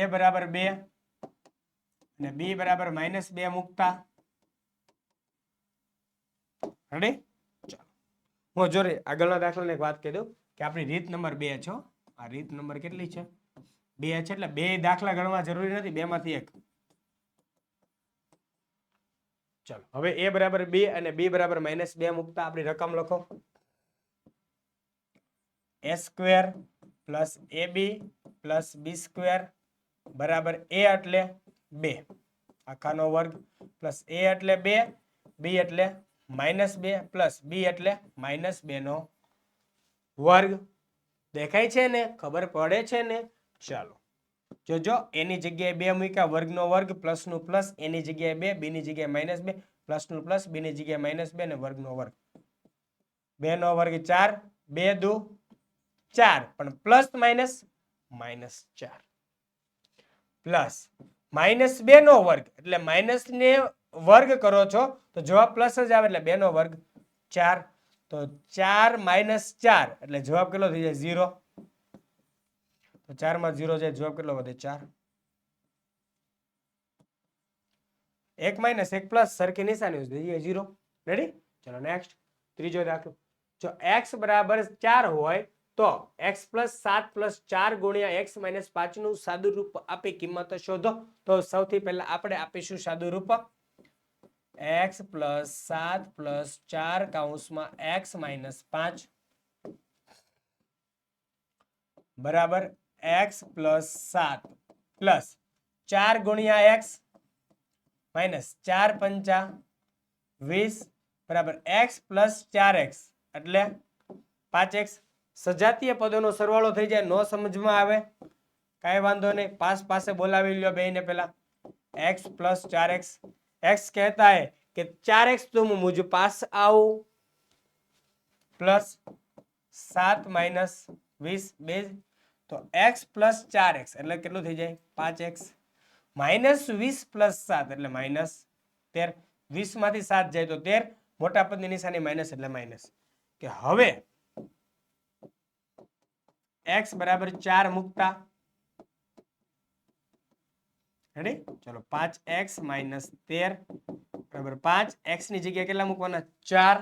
a બરાબર 2 અને b બરાબર -2 મૂકતા. રેડી? ચાલો, હું જોરે આગળના દાખલાને એક વાત કહી દઉં કે આપણી રીત નંબર 2 છે. આ રીત નંબર કેટલી છે? 2 છે. એટલે 2 દાખલા ગણવા જરૂરી નથી, 2 માંથી 1. ચાલો, હવે a બરાબર 2 અને b બરાબર -2 મૂકતા આપણી રકમ લખો. a² + ab + b² બરાબર a એટલે 2 આખાનો વર્ગ પ્લસ a એટલે 2, b એટલે -2 પ્લસ b એટલે -2 નો વર્ગ. દેખાય છે ને? ખબર પડે છે ને? ચાલો જોજો, એની જગ્યાએ 2 મૂક્યા, વર્ગનો વર્ગ, પ્લસનું પ્લસ, એની જગ્યાએ 2, b ની જગ્યાએ -2, પ્લસનું પ્લસ, b ની જગ્યાએ -2 ને વર્ગનો વર્ગ. 2 નો વર્ગ 4, 2 દુ 4, પણ પ્લસ માઇનસ -4 પ્લસ -2 નો વર્ગ એટલે માઇનસ ને વર્ગ કરો છો તો જવાબ પ્લસ જ આવે એટલે 2 નો વર્ગ 4. તો 4 - 4 એટલે જવાબ કેટલો થઈ જાય? 0. તો 4 માં 0 જાય, જવાબ કેટલો વધે? 4. 1 - 1 પ્લસ સરખી નિશાની થઈ જાય 0. રેડી? ચલો નેક્સ્ટ ત્રીજો દાખલો. જો x બરાબર 4 હોય તો x + 7 + 4 ગુણ્યા x - 5 નું સાદુરૂપ આપી કિંમત શોધો. તો સૌથી પહેલા આપણે આપીશું સાદુરૂપ x + 7 + 4 કૌંસમાં x - 5 બરાબર x + 7 + 4 ગુણ્યા x -4 પંચા 20 બરાબર x + 4x એટલે 5x. સજાતીય પદોનો સરવાળો થઈ જાય, નો સમજમાં આવે કાંઈ વાંધો નહીં, પાસે બોલાવી લ્યો બેને પેલા x + 4x। x कहता है कि 4x तुम मुझ पास आओ प्लस 7 - 20 बेज तो x + 4x એટલે કેટલું થઈ જાય 5x -20 + 7 એટલે -13 20 માંથી 7 જાય તો 13 મોટા પદની નિશાની માઈનસ એટલે માઈનસ કે હવે x = 4 મૂકતા રેડી ચલો 5x - 13 = 5 x ની જગ્યાએ કેટલા મૂકવાના 4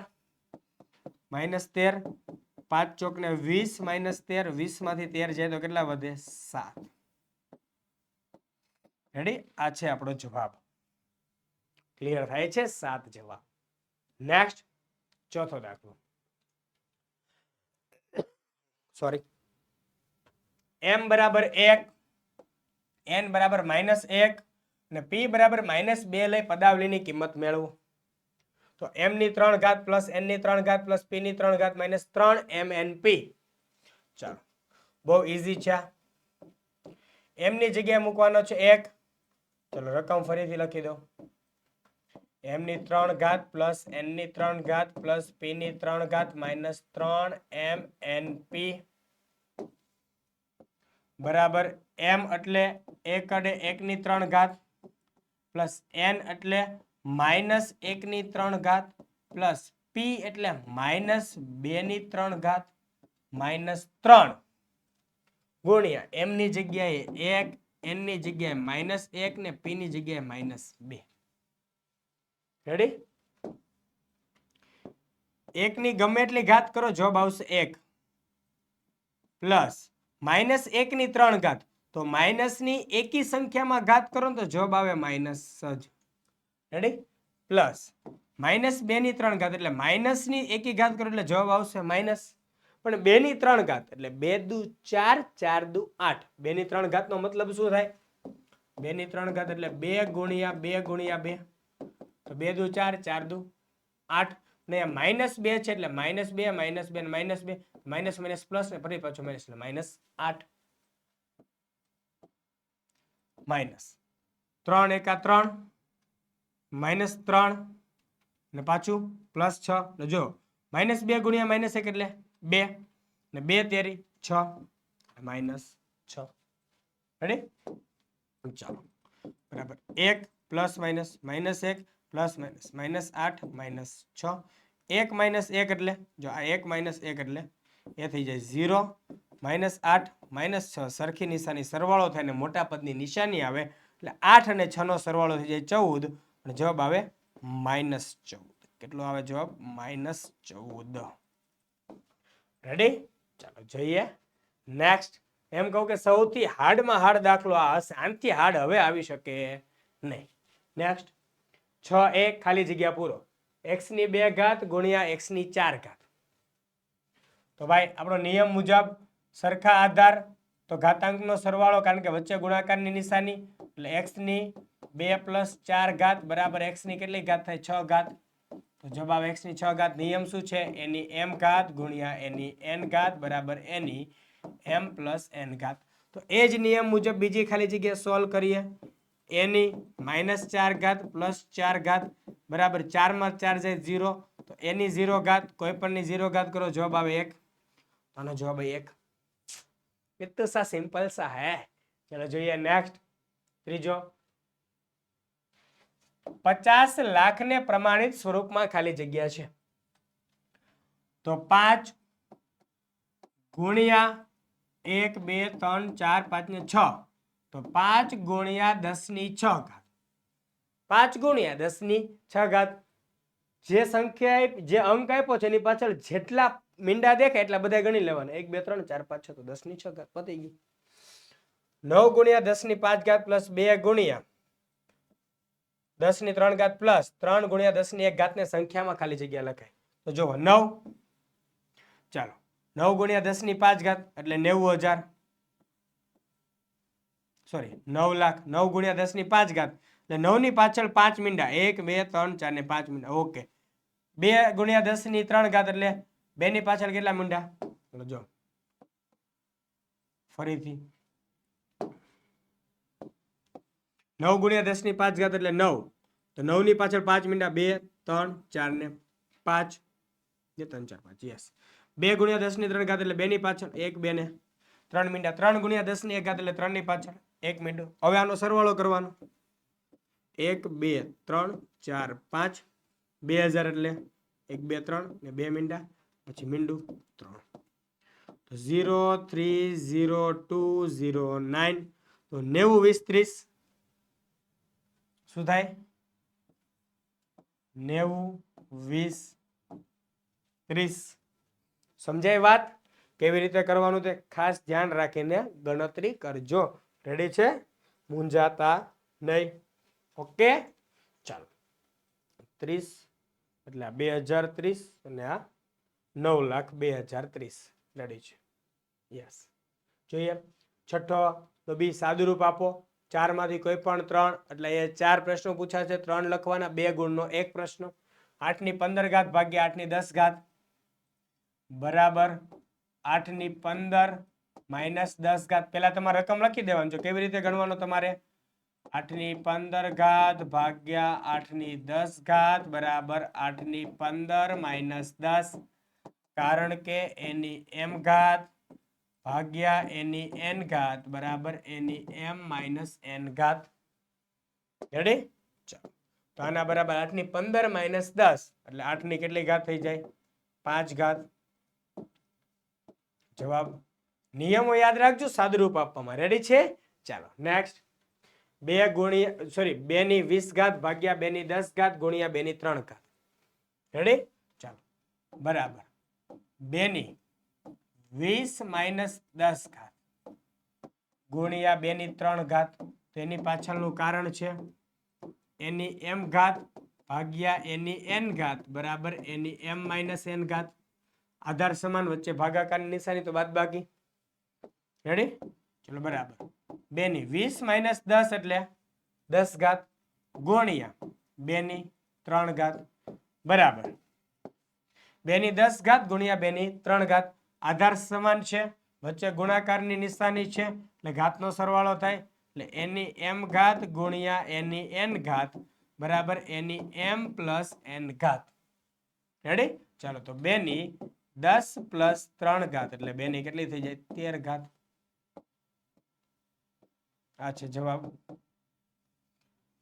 -13 5 ચોક ને 20 - 13 20 માંથી 13 જાય તો કેટલા વધે 7 રેડી આ છે આપણો જવાબ ક્લિયર થાય છે 7 જવાબ નેક્સ્ટ ચોથો દાખલો સોરી m = 1 n = -1 અને p = -2 લઈ પદાવલીની કિંમત મેળવો તો m ની 3 ઘાત પ્લસ n ની 3 ઘાત પ્લસ p ની 3 ઘાત -3 mnp ચાલો બહુ ઈઝી છે m ની જગ્યાએ મૂકવાનો છે 1 ચલો રકમ ફરીથી લખી દો m ની 3 ઘાત પ્લસ n ની 3 ઘાત પ્લસ p ની 3 ઘાત -3 mnp બરાબર m એટલે 1 અડે 1 ની 3 ઘાત પ્લસ n એટલે -1 ની 3 ઘાત પ્લસ p એટલે -2 ની 3 ઘાત -3 ગુણ્યા m ની જગ્યાએ 1 n ની જગ્યાએ -1 ને p ની જગ્યાએ -2 રેડી 1 ની ગમે એટલી ઘાત કરો જવાબ આવશે 1 પ્લસ -1 ની 3 ઘાત તો માઇનસ ની એકી સંખ્યામાં ઘાત કરો તો જવાબ આવે માઇનસ જ રેડી પ્લસ -2 ની 3 ઘાત એટલે માઇનસ ની એકી ઘાત કરો એટલે જવાબ આવશે માઇનસ પણ 2 ની 3 ઘાત એટલે 2 દુ 4 4 દુ 8 2 ની 3 ઘાત નો મતલબ શું થાય 2 ની 3 ઘાત એટલે 2 ગુણ્યા 2 ગુણ્યા 2 તો 2 દુ 4 4 દુ 8 ને -2 છે એટલે -2 -2 ને -2 માઇનસ માઇનસ પ્લસ ને ફરી પાછું માઇનસ એટલે -8 માઇનસ 3 એકા 3 -3 ને પાછું +6 ને જો -2 ગુણ્યા -1 એટલે 2 ને 2 તેરી 6 -6 રેડી ચાલો બરાબર 1 પ્લસ માઇનસ -1 પ્લસ માઇનસ -8 -6 1 -1 એટલે જો આ 1 -1 એટલે એ થઈ જાય 0 -8 -6 સરખી નિશાની સરવાળો થાય ને મોટા પદની નિશાની આવે એટલે 8 અને 6 નો સરવાળો થઈ જાય 14 અને જવાબ આવે -14 કેટલો આવે જવાબ -14 રેડી ચાલો જોઈએ નેક્સ્ટ એમ કહું કે સૌથી હાર્ડમાં હાર્ડ દાખલો આ હશે આનાથી હાર્ડ હવે આવી શકે નહીં નેક્સ્ટ 6 1 ખાલી જગ્યા પૂરો x ની 2 ઘાત ગુણ્યા x ની 4 ઘાત તો ભાઈ આપણો નિયમ મુજબ સરખા આધાર તો ઘાતાંકનો સરવાળો કારણ કે વચ્ચે ગુણાકારની નિશાની એટલે x ની 2 + 4 ઘાત બરાબર x ની કેટલી ઘાત થાય 6 ઘાત તો જવાબ x ની 6 ઘાત નિયમ શું છે એની m ઘાત ગુણ્યા એની n ઘાત બરાબર એની m + n ઘાત તો એ જ નિયમ મુજબ બીજી ખાલી જગ્યા સોલ્વ કરીએ એની -4 ઘાત + 4 ઘાત બરાબર 4 માં 4 જાય 0 તો એની 0 ઘાત કોઈ પણ ની 0 ઘાત કરો જવાબ આવે 1 આનો જવાબ 1 इतना सा सिंपल सा है चलो જોઈએ નેક્સ્ટ ત્રીજો 50 લાખ ને પ્રમાણિત સ્વરૂપમાં ખાલી જગ્યા છે તો 5 ગુણ્યા 1 2 3 4 5 ને 6 તો 5 ગુણ્યા 10 ની 6 ઘાત 5 ગુણ્યા 10 ની 6 ઘાત જે સંખ્યા જે અંક આપ્યો છે એની પાછળ જેટલા મીંડા દેખાય એટલા બધા ગણી લેવાના 1 2 3 4 5 6 તો 10 ની 6 ઘાત પતી ગયું 9 ગુણ્યા 10 ની 5 ઘાત પ્લસ 2 ગુણ્યા 10 ની 3 ઘાત પ્લસ 3 ગુણ્યા 10 ની 1 ઘાત ને સંખ્યામાં ખાલી જગ્યા લખાય તો જો 9 ચાલો 9 ગુણ્યા 10 ની 5 ઘાત એટલે 90000 સોરી 9 લાખ 9 ગુણ્યા 10 ની 5 ઘાત એટલે 9 ની પાછળ 5 મીંડા 1 2 3 4 ને 5 મીંડા ઓકે 2 ગુણ્યા 10 ની 3 ઘાત એટલે 2 ની પાછળ કેટલા મીંડા જો ફરીથી 9 ગુણ્યા 10 ની 5 ઘાત એટલે 9. તો 9 ની પાછળ 5 મીંડા 2 3 4 ને 5 ને 3 4 5 યસ. 2 ગુણ્યા 10 ની 3 ઘાત એટલે 2 ની પાછળ 1 2 ને 3 મીંડા. 3 ગુણ્યા 10 ની 1 ઘાત એટલે 3 ની પાછળ 1 મીંડો. હવે આનો સરવાળો કરવાનો. 1 2 3 4 5 2000 એટલે 1 2 3 ને 2 મીંડા પછી મીંડું 3. તો 0 3 0 2 0 9 તો 90 20 30 શું થાય 90 20 30. સમજાય વાત? કેવી રીતે કરવાનું તે ખાસ ધ્યાન રાખીને ગણતરી કરજો. રેડી છે? મૂંઝાતા નહીં. ઓકે, ચાલો. 30 એટલે આ 2030 અને આ 9,02,030 રેડી છે. યસ. જોઈએ છઠ્ઠો તો બી સાદુરૂપ આપો. 4 માંથી કોઈ પણ 3 એટલે એ 4 પ્રશ્નો પૂછાશે. 3 લખવાના, 2 ગુણનો 1 પ્રશ્ન. 8 ની 15 ઘાત ભાગ્યા 8 ની 10 ઘાત બરાબર 8 ની 15 માઇનસ 10 ઘાત. પેલા તમારે રકમ લખી દેવાનું છે. કેવી રીતે ગણવાનો તમારે? 8 ની 15 ઘાત ભાગ્યા 8 ની 10 ઘાત બરાબર 8 ની 15 માઇનસ 10, કારણ કે એની m ઘાત ભાગ્યા એની n ઘાત બરાબર એની m માઇનસ n ઘાત. રેડી? ચાલો. તો આના બરાબર 8 ની 15 માઇનસ 10 એટલે 8 ની કેટલી ઘાત થઈ જાય? 5 ઘાત. જવાબ. નિયમો યાદ રાખજો સાદુરૂપ આપવામાં. રેડી છે? ચાલો નેક્સ્ટ. 2 ગુણ્યા 2 ની 20 ઘાત ભાગ્યા 2 ની 10 ઘાત ગુણ્યા 2 ની 3 ઘાત. રેડી? ચાલો બરાબર 2 ની 20 માઇનસ 10 ઘાત ગુણ્યા 2 ની 3 ઘાત. તેની પાછળનું કારણ છે એની m ઘાત ભાગ્યા એની n ઘાત બરાબર એની m માઇનસ n ઘાત. આધાર સમાન, વચ્ચે ભાગાકારની નિશાની તો બાદબાકી. રેડી? ચલો બરાબર 2 ની 20 માઇનસ 10 એટલે 10 ઘાત ગુણ્યા 2 ની 3 ઘાત બરાબર 2 ની 10 ઘાત ગુણ્યા 2 ની 3 ઘાત. આધાર સમાન છે, વચ્ચે ગુણાકારની નિશાની છે એટલે ઘાતનો સરવાળો થાય એટલે એની m ઘાત ગુણ્યા એની n ઘાત બરાબર એની m પ્લસ n ઘાત. રેડી? ચાલો તો 2 ની 10 પ્લસ 3 ઘાત એટલે 2 ની કેટલી થઈ જાય? 13 ઘાત. આ છે જવાબ.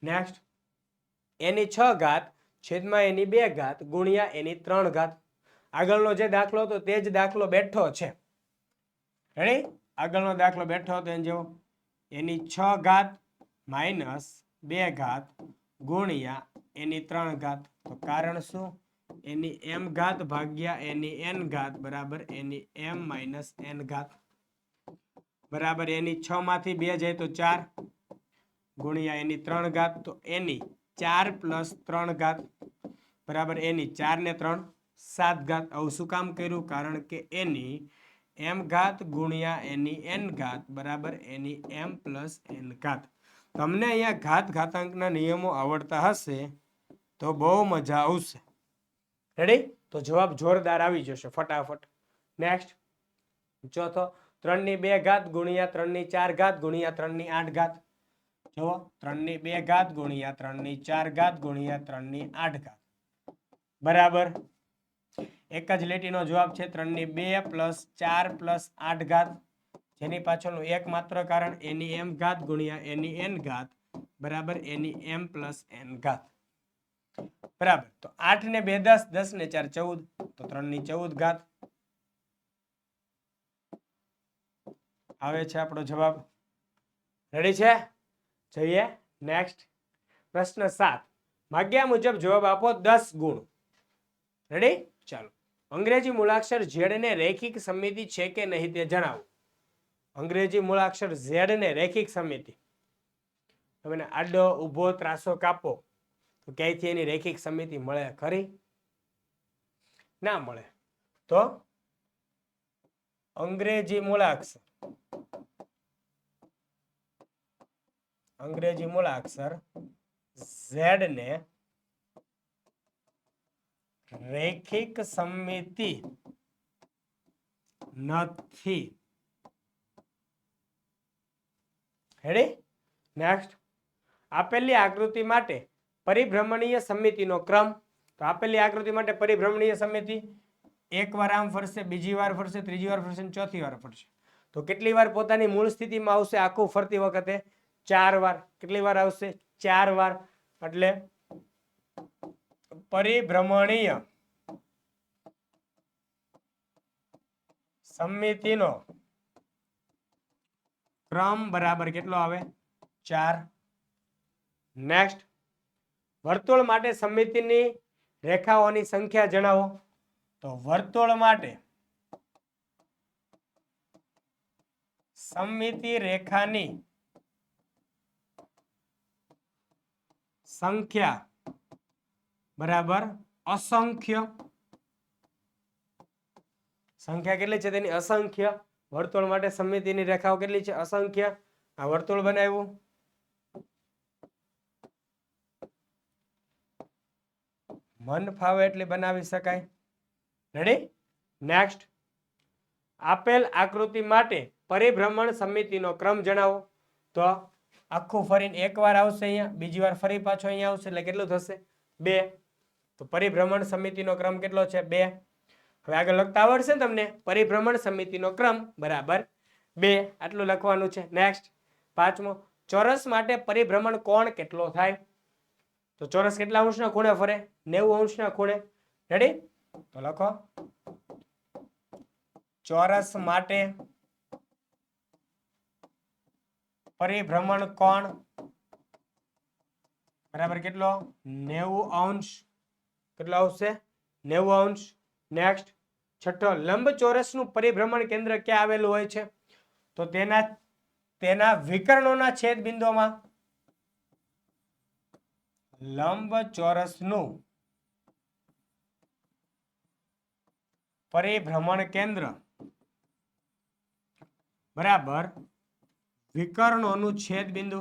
નેક્સ્ટ. એની 6 ઘાત છેદમાં એની 2 ઘાત ગુણ્યા એની 3 ઘાત. આગળનો જે દાખલો હતો તે જ દાખલો બેઠો છે. રેડી? આગળનો દાખલો બેઠો હતો એને જેવો. એની 6 ઘાત માઇનસ 2 ઘાત ગુણ્યા એની 3 ઘાત. તો કારણ શું? એની m ઘાત ભાગ્યા એની n ઘાત બરાબર એની m માઇનસ n ઘાત બરાબર એની 6 માંથી 2 જાય તો 4 ગુણ્યા એની 3 ઘાત તો એની 4 પ્લસ 3 ઘાત બરાબર એની 4 ને 3 7 ઘાત. આવું શું કામ કર્યું? કારણ કે એની m ઘાત ગુણ્યા એની n ઘાત બરાબર એની m પ્લસ n ઘાત. તમને અહીંયા ઘાત ઘાતાંકના નિયમો આવડતા હશે તો બહુ મજા આવશે. રેડી? તો જવાબ જોરદાર આવી જશે ફટાફટ. નેક્સ્ટ. ચોથો 3 ની 2 ઘાત ગુણ્યા 3 ની 4 ઘાત ગુણ્યા 3 ની 8 ઘાત. જુઓ 3 ની 2 ઘાત ગુણ્યા 3 ની 4 ઘાત ગુણ્યા 3 ની 8 ઘાત બરાબર એક જ લીટીનો જવાબ છે 3 ની 2 પ્લસ 4 પ્લસ 8 ઘાત, જેની પાછળનું એકમાત્ર કારણ એની m ઘાત ગુણ્યા એની n ઘાત બરાબર એની m પ્લસ n ઘાત બરાબર. તો 8 ને 2 10, 10 ને 4 14 તો 3 ની 14 ઘાત આવે છે આપણો જવાબ. રેડી છે? જોઈએ નેક્સ્ટ. પ્રશ્ન 7. ભાગ્યા મુજબ જવાબ આપો 10 ગુણ. રેડી? ચાલો. અંગ્રેજી મૂળાક્ષર z ને રૈખિક સમિતિ છે કે નહીં તે જણાવો. અંગ્રેજી મૂળાક્ષર z ને રૈખિક સમિતિ. તમે આડો ઊભો ત્રાસો કાપો તો ક્યાંયથી એની રૈખિક સમિતિ મળે ખરી? ના મળે. તો અંગ્રેજી મૂળાક્ષર z ને રૈખિક સમિતિ નથી. રેડી? નેક્સ્ટ. આપેલી આકૃતિ માટે પરિભ્રમણીય સમિતિનો ક્રમ. તો આપેલી આકૃતિ માટે પરિભ્રમણીય સમિતિ એક વાર આમ ફરશે, બીજી વાર ફરશે, ત્રીજી વાર ફરશે, ચોથી વાર ફરશે. તો કેટલી વાર પોતાની મૂળ સ્થિતિમાં આવશે આખું ફરતી વખતે? 4 વાર. કેટલી વાર આવશે? 4 વાર. એટલે પરિભ્રમણીય સમિતિનો ક્રમ બરાબર કેટલો આવે? 4. નેક્સ્ટ, વર્તુળ માટે સમિતિની રેખાઓની સંખ્યા જણાવો. તો વર્તુળ માટે સમમિતિ રેખાની સંખ્યા બરાબર અસંખ્ય. સંખ્યા કેટલી છે તેની? અસંખ્ય. વર્તુળ માટે સમમિતિની રેખાઓ કેટલી છે? અસંખ્ય. આ વર્તુળ બનાવ્યું, મન ફાવે એટલી બનાવી શકાય. રેડી? નેક્સ્ટ, આપેલ આકૃતિ માટે પરિભ્રમણ સમિતિનો ક્રમ જણાવો. તો આખું ફરીને એકવાર આવશે અહીંયા, બીજી વાર ફરી પાછો અહીંયા આવશે, એટલે કેટલું થશે? 2. તો પરિભ્રમણ સમિતિનો ક્રમ કેટલો છે? 2. હવે આગળ લખતા આવડશે ને તમને? પરિભ્રમણ સમિતિનો ક્રમ બરાબર 2. આટલું લખવાનું છે. નેક્સ્ટ, 5મો, ચોરસ માટે પરિભ્રમણ કોણ કેટલો થાય? તો ચોરસ કેટલા અંશના ખૂણે ફરે? 90 અંશના ખૂણે. રેડી? તો લખો, ચોરસ માટે પરિભ્રમણ કોણ બરાબર કેટલો? 90 અંશ. કેટલો આવશે? 90 અંશ. નેક્સ્ટ, છઠ્ઠો, લંબચોરસનું પરિભ્રમણ કેન્દ્ર ક્યાં આવેલું હોય છે? તો તેના વિકર્ણોના છેદ બિંદુઓમાં. લંબચોરસનું પરિભ્રમણ કેન્દ્ર બરાબર વિકર્ણોનું છેદ બિંદુ.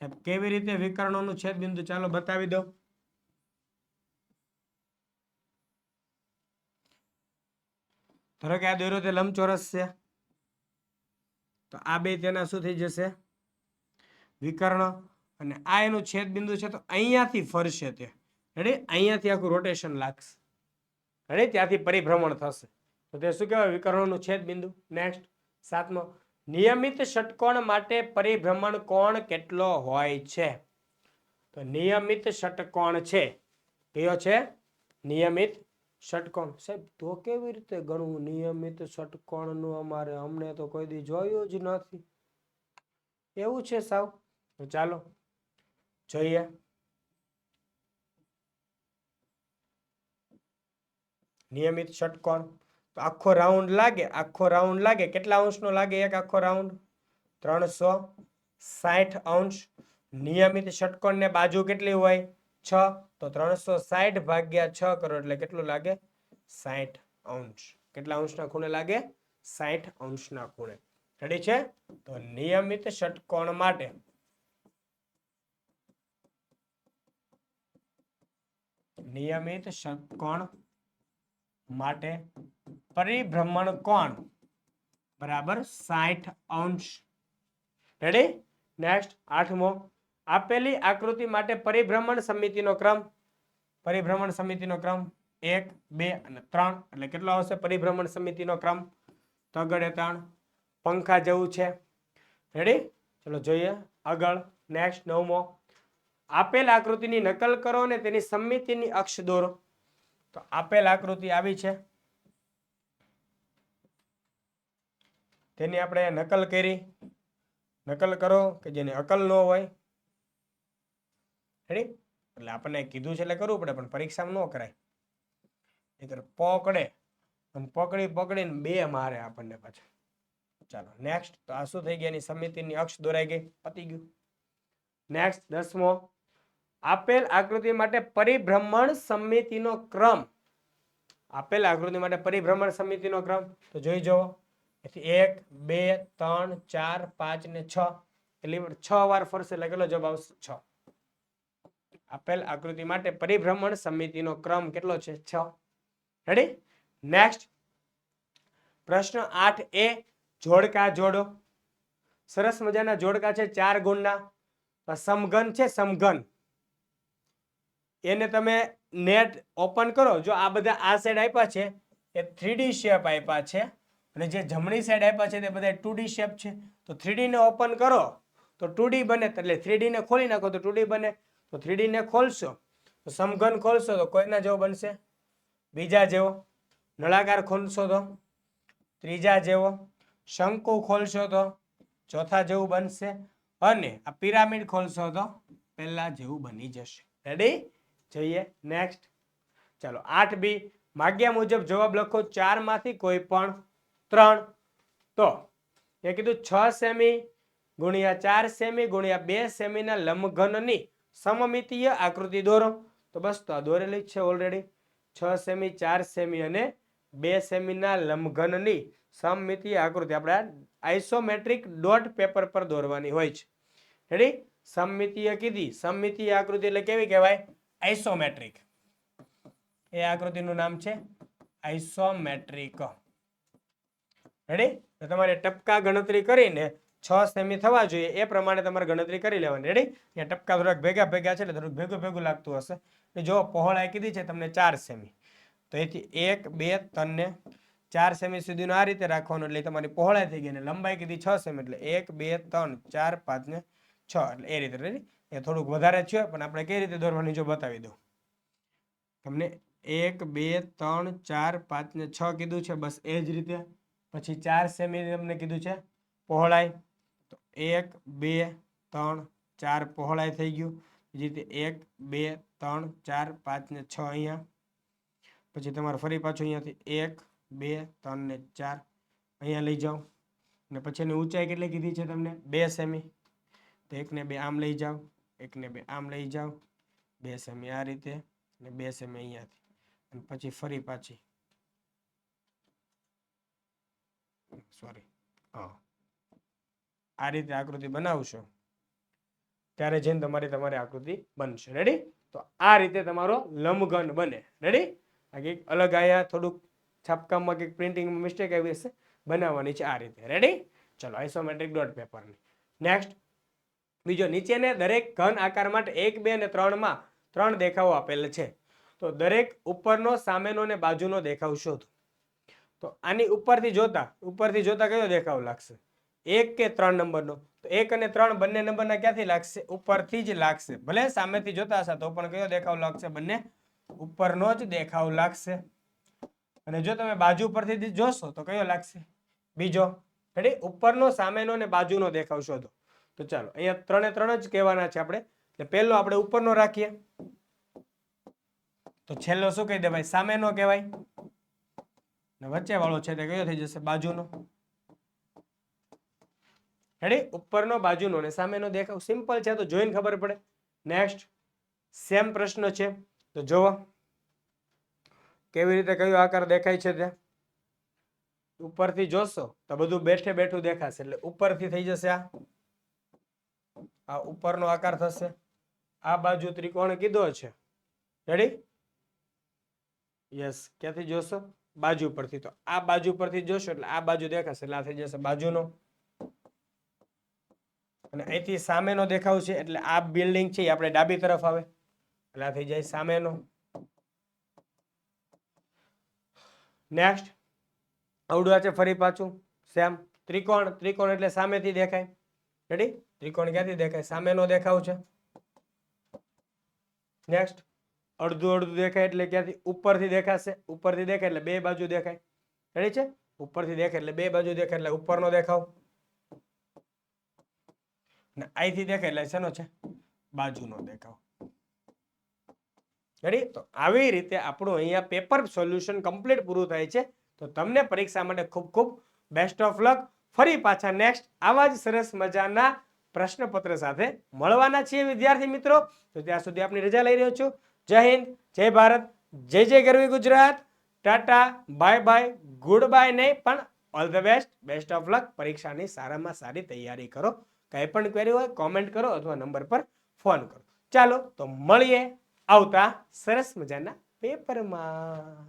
સાહેબ કેવી રીતે વિકર્ણોનું છેદ બિંદુ? ચાલો બતાવી દો. ધારો કે આ દોર્યો તે લંબચોરસ છે, તો આ બે તેના શું થઈ જશે? વિકર્ણ. અને આ એનું છેદ બિંદુ છે, તો અહીંયાથી ફરશે તે. રેડી? અહીંયાથી આખું રોટેશન લાગશે. રેડી? ત્યાંથી પરિભ્રમણ થશે. તો તે શું કહેવાય? વિકર્ણોનું છેદ બિંદુ. નેક્સ્ટ, 7મો, નિયમિત ષટકોણ માટે પરિભ્રમણ કોણ કેટલો હોય છે? તો નિયમિત ષટકોણ છે કયો છે? નિયમિત ષટકોણ. સાહેબ તો કેવી રીતે ગણવું નિયમિત ષટકોણનું? અમને તો કોઈ દી જોયું જ નથી. એવું છે સાવ? તો ચાલો જોઈએ. નિયમિત ષટકોણ તો આખો રાઉન્ડ લાગે. આખો રાઉન્ડ લાગે કેટલા અંશનો લાગે? એક આખો રાઉન્ડ 360 અંશ. નિયમિત ષટકોણને બાજુ કેટલી હોય? 6. તો 360 ભાગ્યા 6 કરો એટલે કેટલું લાગે? 60 અંશ. કેટલા અંશના ખૂણે લાગે? 60 અંશના ખૂણે. રેડી છે? તો નિયમિત ષટકોણ માટે પરિભ્રમણ કોણ બરાબર 60 અંશ. રેડી? નેક્સ્ટ, 8મો, આપેલી આકૃતિ માટે પરિભ્રમણ સમિતિનો ક્રમ. પરિભ્રમણ સમિતિનો ક્રમ 1, 2 અને 3. એટલે કેટલો આવશે પરિભ્રમણ સમિતિનો ક્રમ? તગડે તાણ પંખા જેવું છે. રેડી? ચલો જોઈએ આગળ. નેક્સ્ટ, 9મો, આપેલ આકૃતિની નકલ કરો અને તેની સમિતિની અક્ષ દોરો. તો આપેલ આકૃતિ આવી છે, તેની આપણે નકલ કરી. નકલ કરો કે જેની અકલ ન હોય. રેડી? એટલે આપણને કીધું છે એટલે કરવું પડે, પણ પરીક્ષામાં ન કરાય. નહીતર પકડે અને પકડીને 2 મારે આપણને પાછા. ચાલો નેક્સ્ટ. તો આ શું થઈ ગયા? એની સમિતિની અક્ષ દોરાઈ ગઈ. પતી ગયું. નેક્સ્ટ, 10મો, આપેલ આકૃતિ માટે પરિભ્રમણ સમિતિનો ક્રમ. આપેલ આકૃતિ માટે પરિભ્રમણ સમિતિનો ક્રમ તો જોઈ જુઓ. 1, 2, 3, 4, 5 ને 6. એટલે 6 વાર ફરશે એટલે કેટલો જવાબ આવશે? 6. આપેલ આકૃતિ માટે પરિભ્રમણ સમિતિનો ક્રમ કેટલો છે? 6. રેડી? નેક્સ્ટ, પ્રશ્ન 8a, જોડકા જોડો. સરસ મજાના જોડકા છે 4 ગુણના. સમઘન છે સમઘન, એને તમે નેટ ઓપન કરો. જો આ બધા આ સાઈડ આપ્યા છે એ 3D શેપ આપ્યા છે અને જે જમણી સાઈડ આપ્યા છે તે બધા 2D શેપ છે. તો 3D ને ઓપન કરો તો 2D બને, એટલે 3D ને ખોલી નાખો તો 2D બને. તો 3D ને ખોલશો તો સમઘન ખોલશો તો કોઈના જેવો બનશે? બીજા જેવો. નળાકાર ખોલશો તો ત્રીજા જેવો. શંકુ ખોલશો તો ચોથા જેવું બનશે અને આ પિરામિડ ખોલશો તો પહેલા જેવું બની જશે. રેડી? જઈએ નેક્સ્ટ. ચાલો 8B માગ્યા મુજબ જવાબ લખો. 4 માંથી કોઈ પણ 3. તો એ કીધું 6 સેમી ગુણ્યા 4 સેમી ગુણ્યા 2 સેમીના લંબઘનની સમમિતીય આકૃતિ દોરો. તો બસ તો આ દોરેલી જ છે ઓલરેડી. 6 સેમી 4 સેમી અને 2 સેમીના લંબઘનની સમમિતીય આકૃતિ આપણે આઇસોમેટ્રિક ડોટ પેપર પર દોરવાની હોય છે. રેડી? સમમિતીય કીધી. સમમિતીય આકૃતિ એટલે કેવી કહેવાય? આઇસોમેટ્રિક. એ આકૃતિનું નામ છે આઇસોમેટ્રિક. રેડી? તો તમારે ટપકા ગણતરી કરીને 6 સેમી થવા જોઈએ એ પ્રમાણે તમારે ગણતરી કરી લેવાની. રેડી? ત્યાં ટપકા થોડાક ભેગા ભેગા છે એટલે થોડુંક ભેગું ભેગું લાગતું હશે. જો પહોળાઈ કીધી છે તમને 4 સેમી, તો એથી 1 2 3 ને 4 સેમી સુધીનું આ રીતે રાખવાનું એટલે તમારી પહોળાઈ થઈ ગઈ. અને લંબાઈ કીધી 6 સેમી એટલે 1 2 3 4 5 ને 6 એટલે એ રીતે. રેડી? એ થોડુંક વધારે છે પણ આપણે કઈ રીતે દોરવાની જો બતાવી દઉં તમને. 1 2 3 4 5 ને 6 કીધું છે, બસ એ જ રીતે. પછી 4 સેમી તમને કીધું છે પહોળાઈ, તો 1 2 3 4 પહોળાઈ થઈ ગયું. બીજી રીતે 1 2 3 4 5 ને 6 અહીંયા. પછી તમારે ફરી પાછું અહીંયાથી 1 2 3 ને 4 અહીંયા લઈ જાઓ. અને પછી એની ઊંચાઈ કેટલી કીધી છે તમને? 2 સેમી. તો 1 ને 2 આમ લઈ જાઓ, 1 ને 2 આમ લઈ જાઓ, 2 સેમી આ રીતે અને 2 સેમી અહીંયાથી. અને પછી ફરી પાછી આ રીતે આકૃતિ બનાવશો ત્યારે જઈને તમારી આકૃતિ બનશે. રેડી? તો આ રીતે તમારો લંબઘન બને. રેડી? આ કંઈક અલગ આયા થોડુંક છાપકામમાં કંઈક પ્રિન્ટિંગમાં મિસ્ટેક આવી હશે, બનાવવાની છે આ રીતે. રેડી? ચલો આઇસોમેટ્રિક ડોટ પેપરની. નેક્સ્ટ બીજો, નીચેને દરેક ઘન આકાર માટે 1 2 અને 3 માં 3 દેખાવો આપેલ છે. તો દરેક ઉપરનો સામેનો અને બાજુનો દેખાવ શોધો. તો આની ઉપરથી જોતા કયો દેખાવ લાગશે? 1 કે 3 નંબરનો? તો 1 અને 3 બંને નંબરના ક્યાંથી લાગશે? ઉપરથી જ લાગશે. ભલે સામેથી જોતા હશે તો પણ કયો દેખાવ લાગશે? બંને ઉપરનો જ દેખાવ લાગશે. અને જો તમે બાજુ પરથી જોશો તો કયો લાગશે? બીજો. રેડી? ઉપરનો સામેનો અને બાજુનો દેખાવ શોધો. તો ચાલો અહીંયા 3 એ 3 જ કહેવાના છે આપણે. એટલે પહેલો આપણે ઉપરનો રાખીએ તો છેલ્લો શું કહી દેવાય? સામેનો કહેવાય. વચ્ચે વાળો છે તે કયો થઈ જશે? બાજુનો. રેડી? ઉપરનો, બાજુનો અને સામેનો દેખાવ. સિમ્પલ છે, તો જોઈને ખબર પડે. નેક્સ્ટ સેમ પ્રશ્ન છે, તો જોવો કેવી રીતે કયો આકાર દેખાય છે તે. ઉપરથી જોશો તો બધું બેઠે બેઠું દેખાશે. એટલે ઉપરથી થઈ જશે આ ઉપરનો આકાર થશે. આ બાજુ ત્રિકોણ કીધો છે. રેડી? યસ. ક્યાંથી જોશો? બાજુ પરથી. તો આ બાજુ પરથી જોશો એટલે આ બાજુ દેખાશે એટલે આ થઈ જશે બાજુનો. અને અહીંથી સામેનો દેખાવ છે એટલે આ બિલ્ડિંગ છે એ આપણે ડાબી તરફ આવે એટલે આ થઈ જાય સામેનો. નેક્સ્ટ અવડું છે ફરી પાછું સેમ. ત્રિકોણ એટલે સામેથી દેખાય. રેડી? ત્રિકોણ ક્યાંથી દેખાય? સામેનો દેખાવ છે. નેક્સ્ટ અડધું દેખાય એટલે ક્યાંથી? ઉપરથી દેખાશે. ઉપરથી દેખાય એટલે બે બાજુ દેખાય. રેડી છે? ઉપરથી દેખાય એટલે બે બાજુ દેખાય એટલે ઉપરનો દેખાવ. અને અહીંથી દેખાય એટલે શેનો છે? બાજુનો દેખાવ. રેડી? તો આવી રીતે આપણું અહીંયા પેપર સોલ્યુશન કમ્પ્લીટ પૂરું થાય છે. તો તમને પરીક્ષા માટે ખૂબ ખૂબ બેસ્ટ ઓફ લક. ફરી પાછા નેક્સ્ટ આવા જ સરસ મજાના પ્રશ્નપત્ર સાથે મળવાના છીએ વિદ્યાર્થી મિત્રો. તો ત્યાં સુધી આપની રજા લઈ રહ્યો છું. જય હિન્દ, જય Bharat, Jai Jai Garvi Gujarat. Tata, bye bye, good bye નહીં પણ all the best, best of luck. પરીક્ષાની સારામાં સારી તૈયારી કરો. કંઈ પણ ક્વેરી હોય કોમેન્ટ કરો અથવા નંબર પર ફોન કરો. ચાલો તો મળીએ આવતા સરસ મજાના પેપરમાં.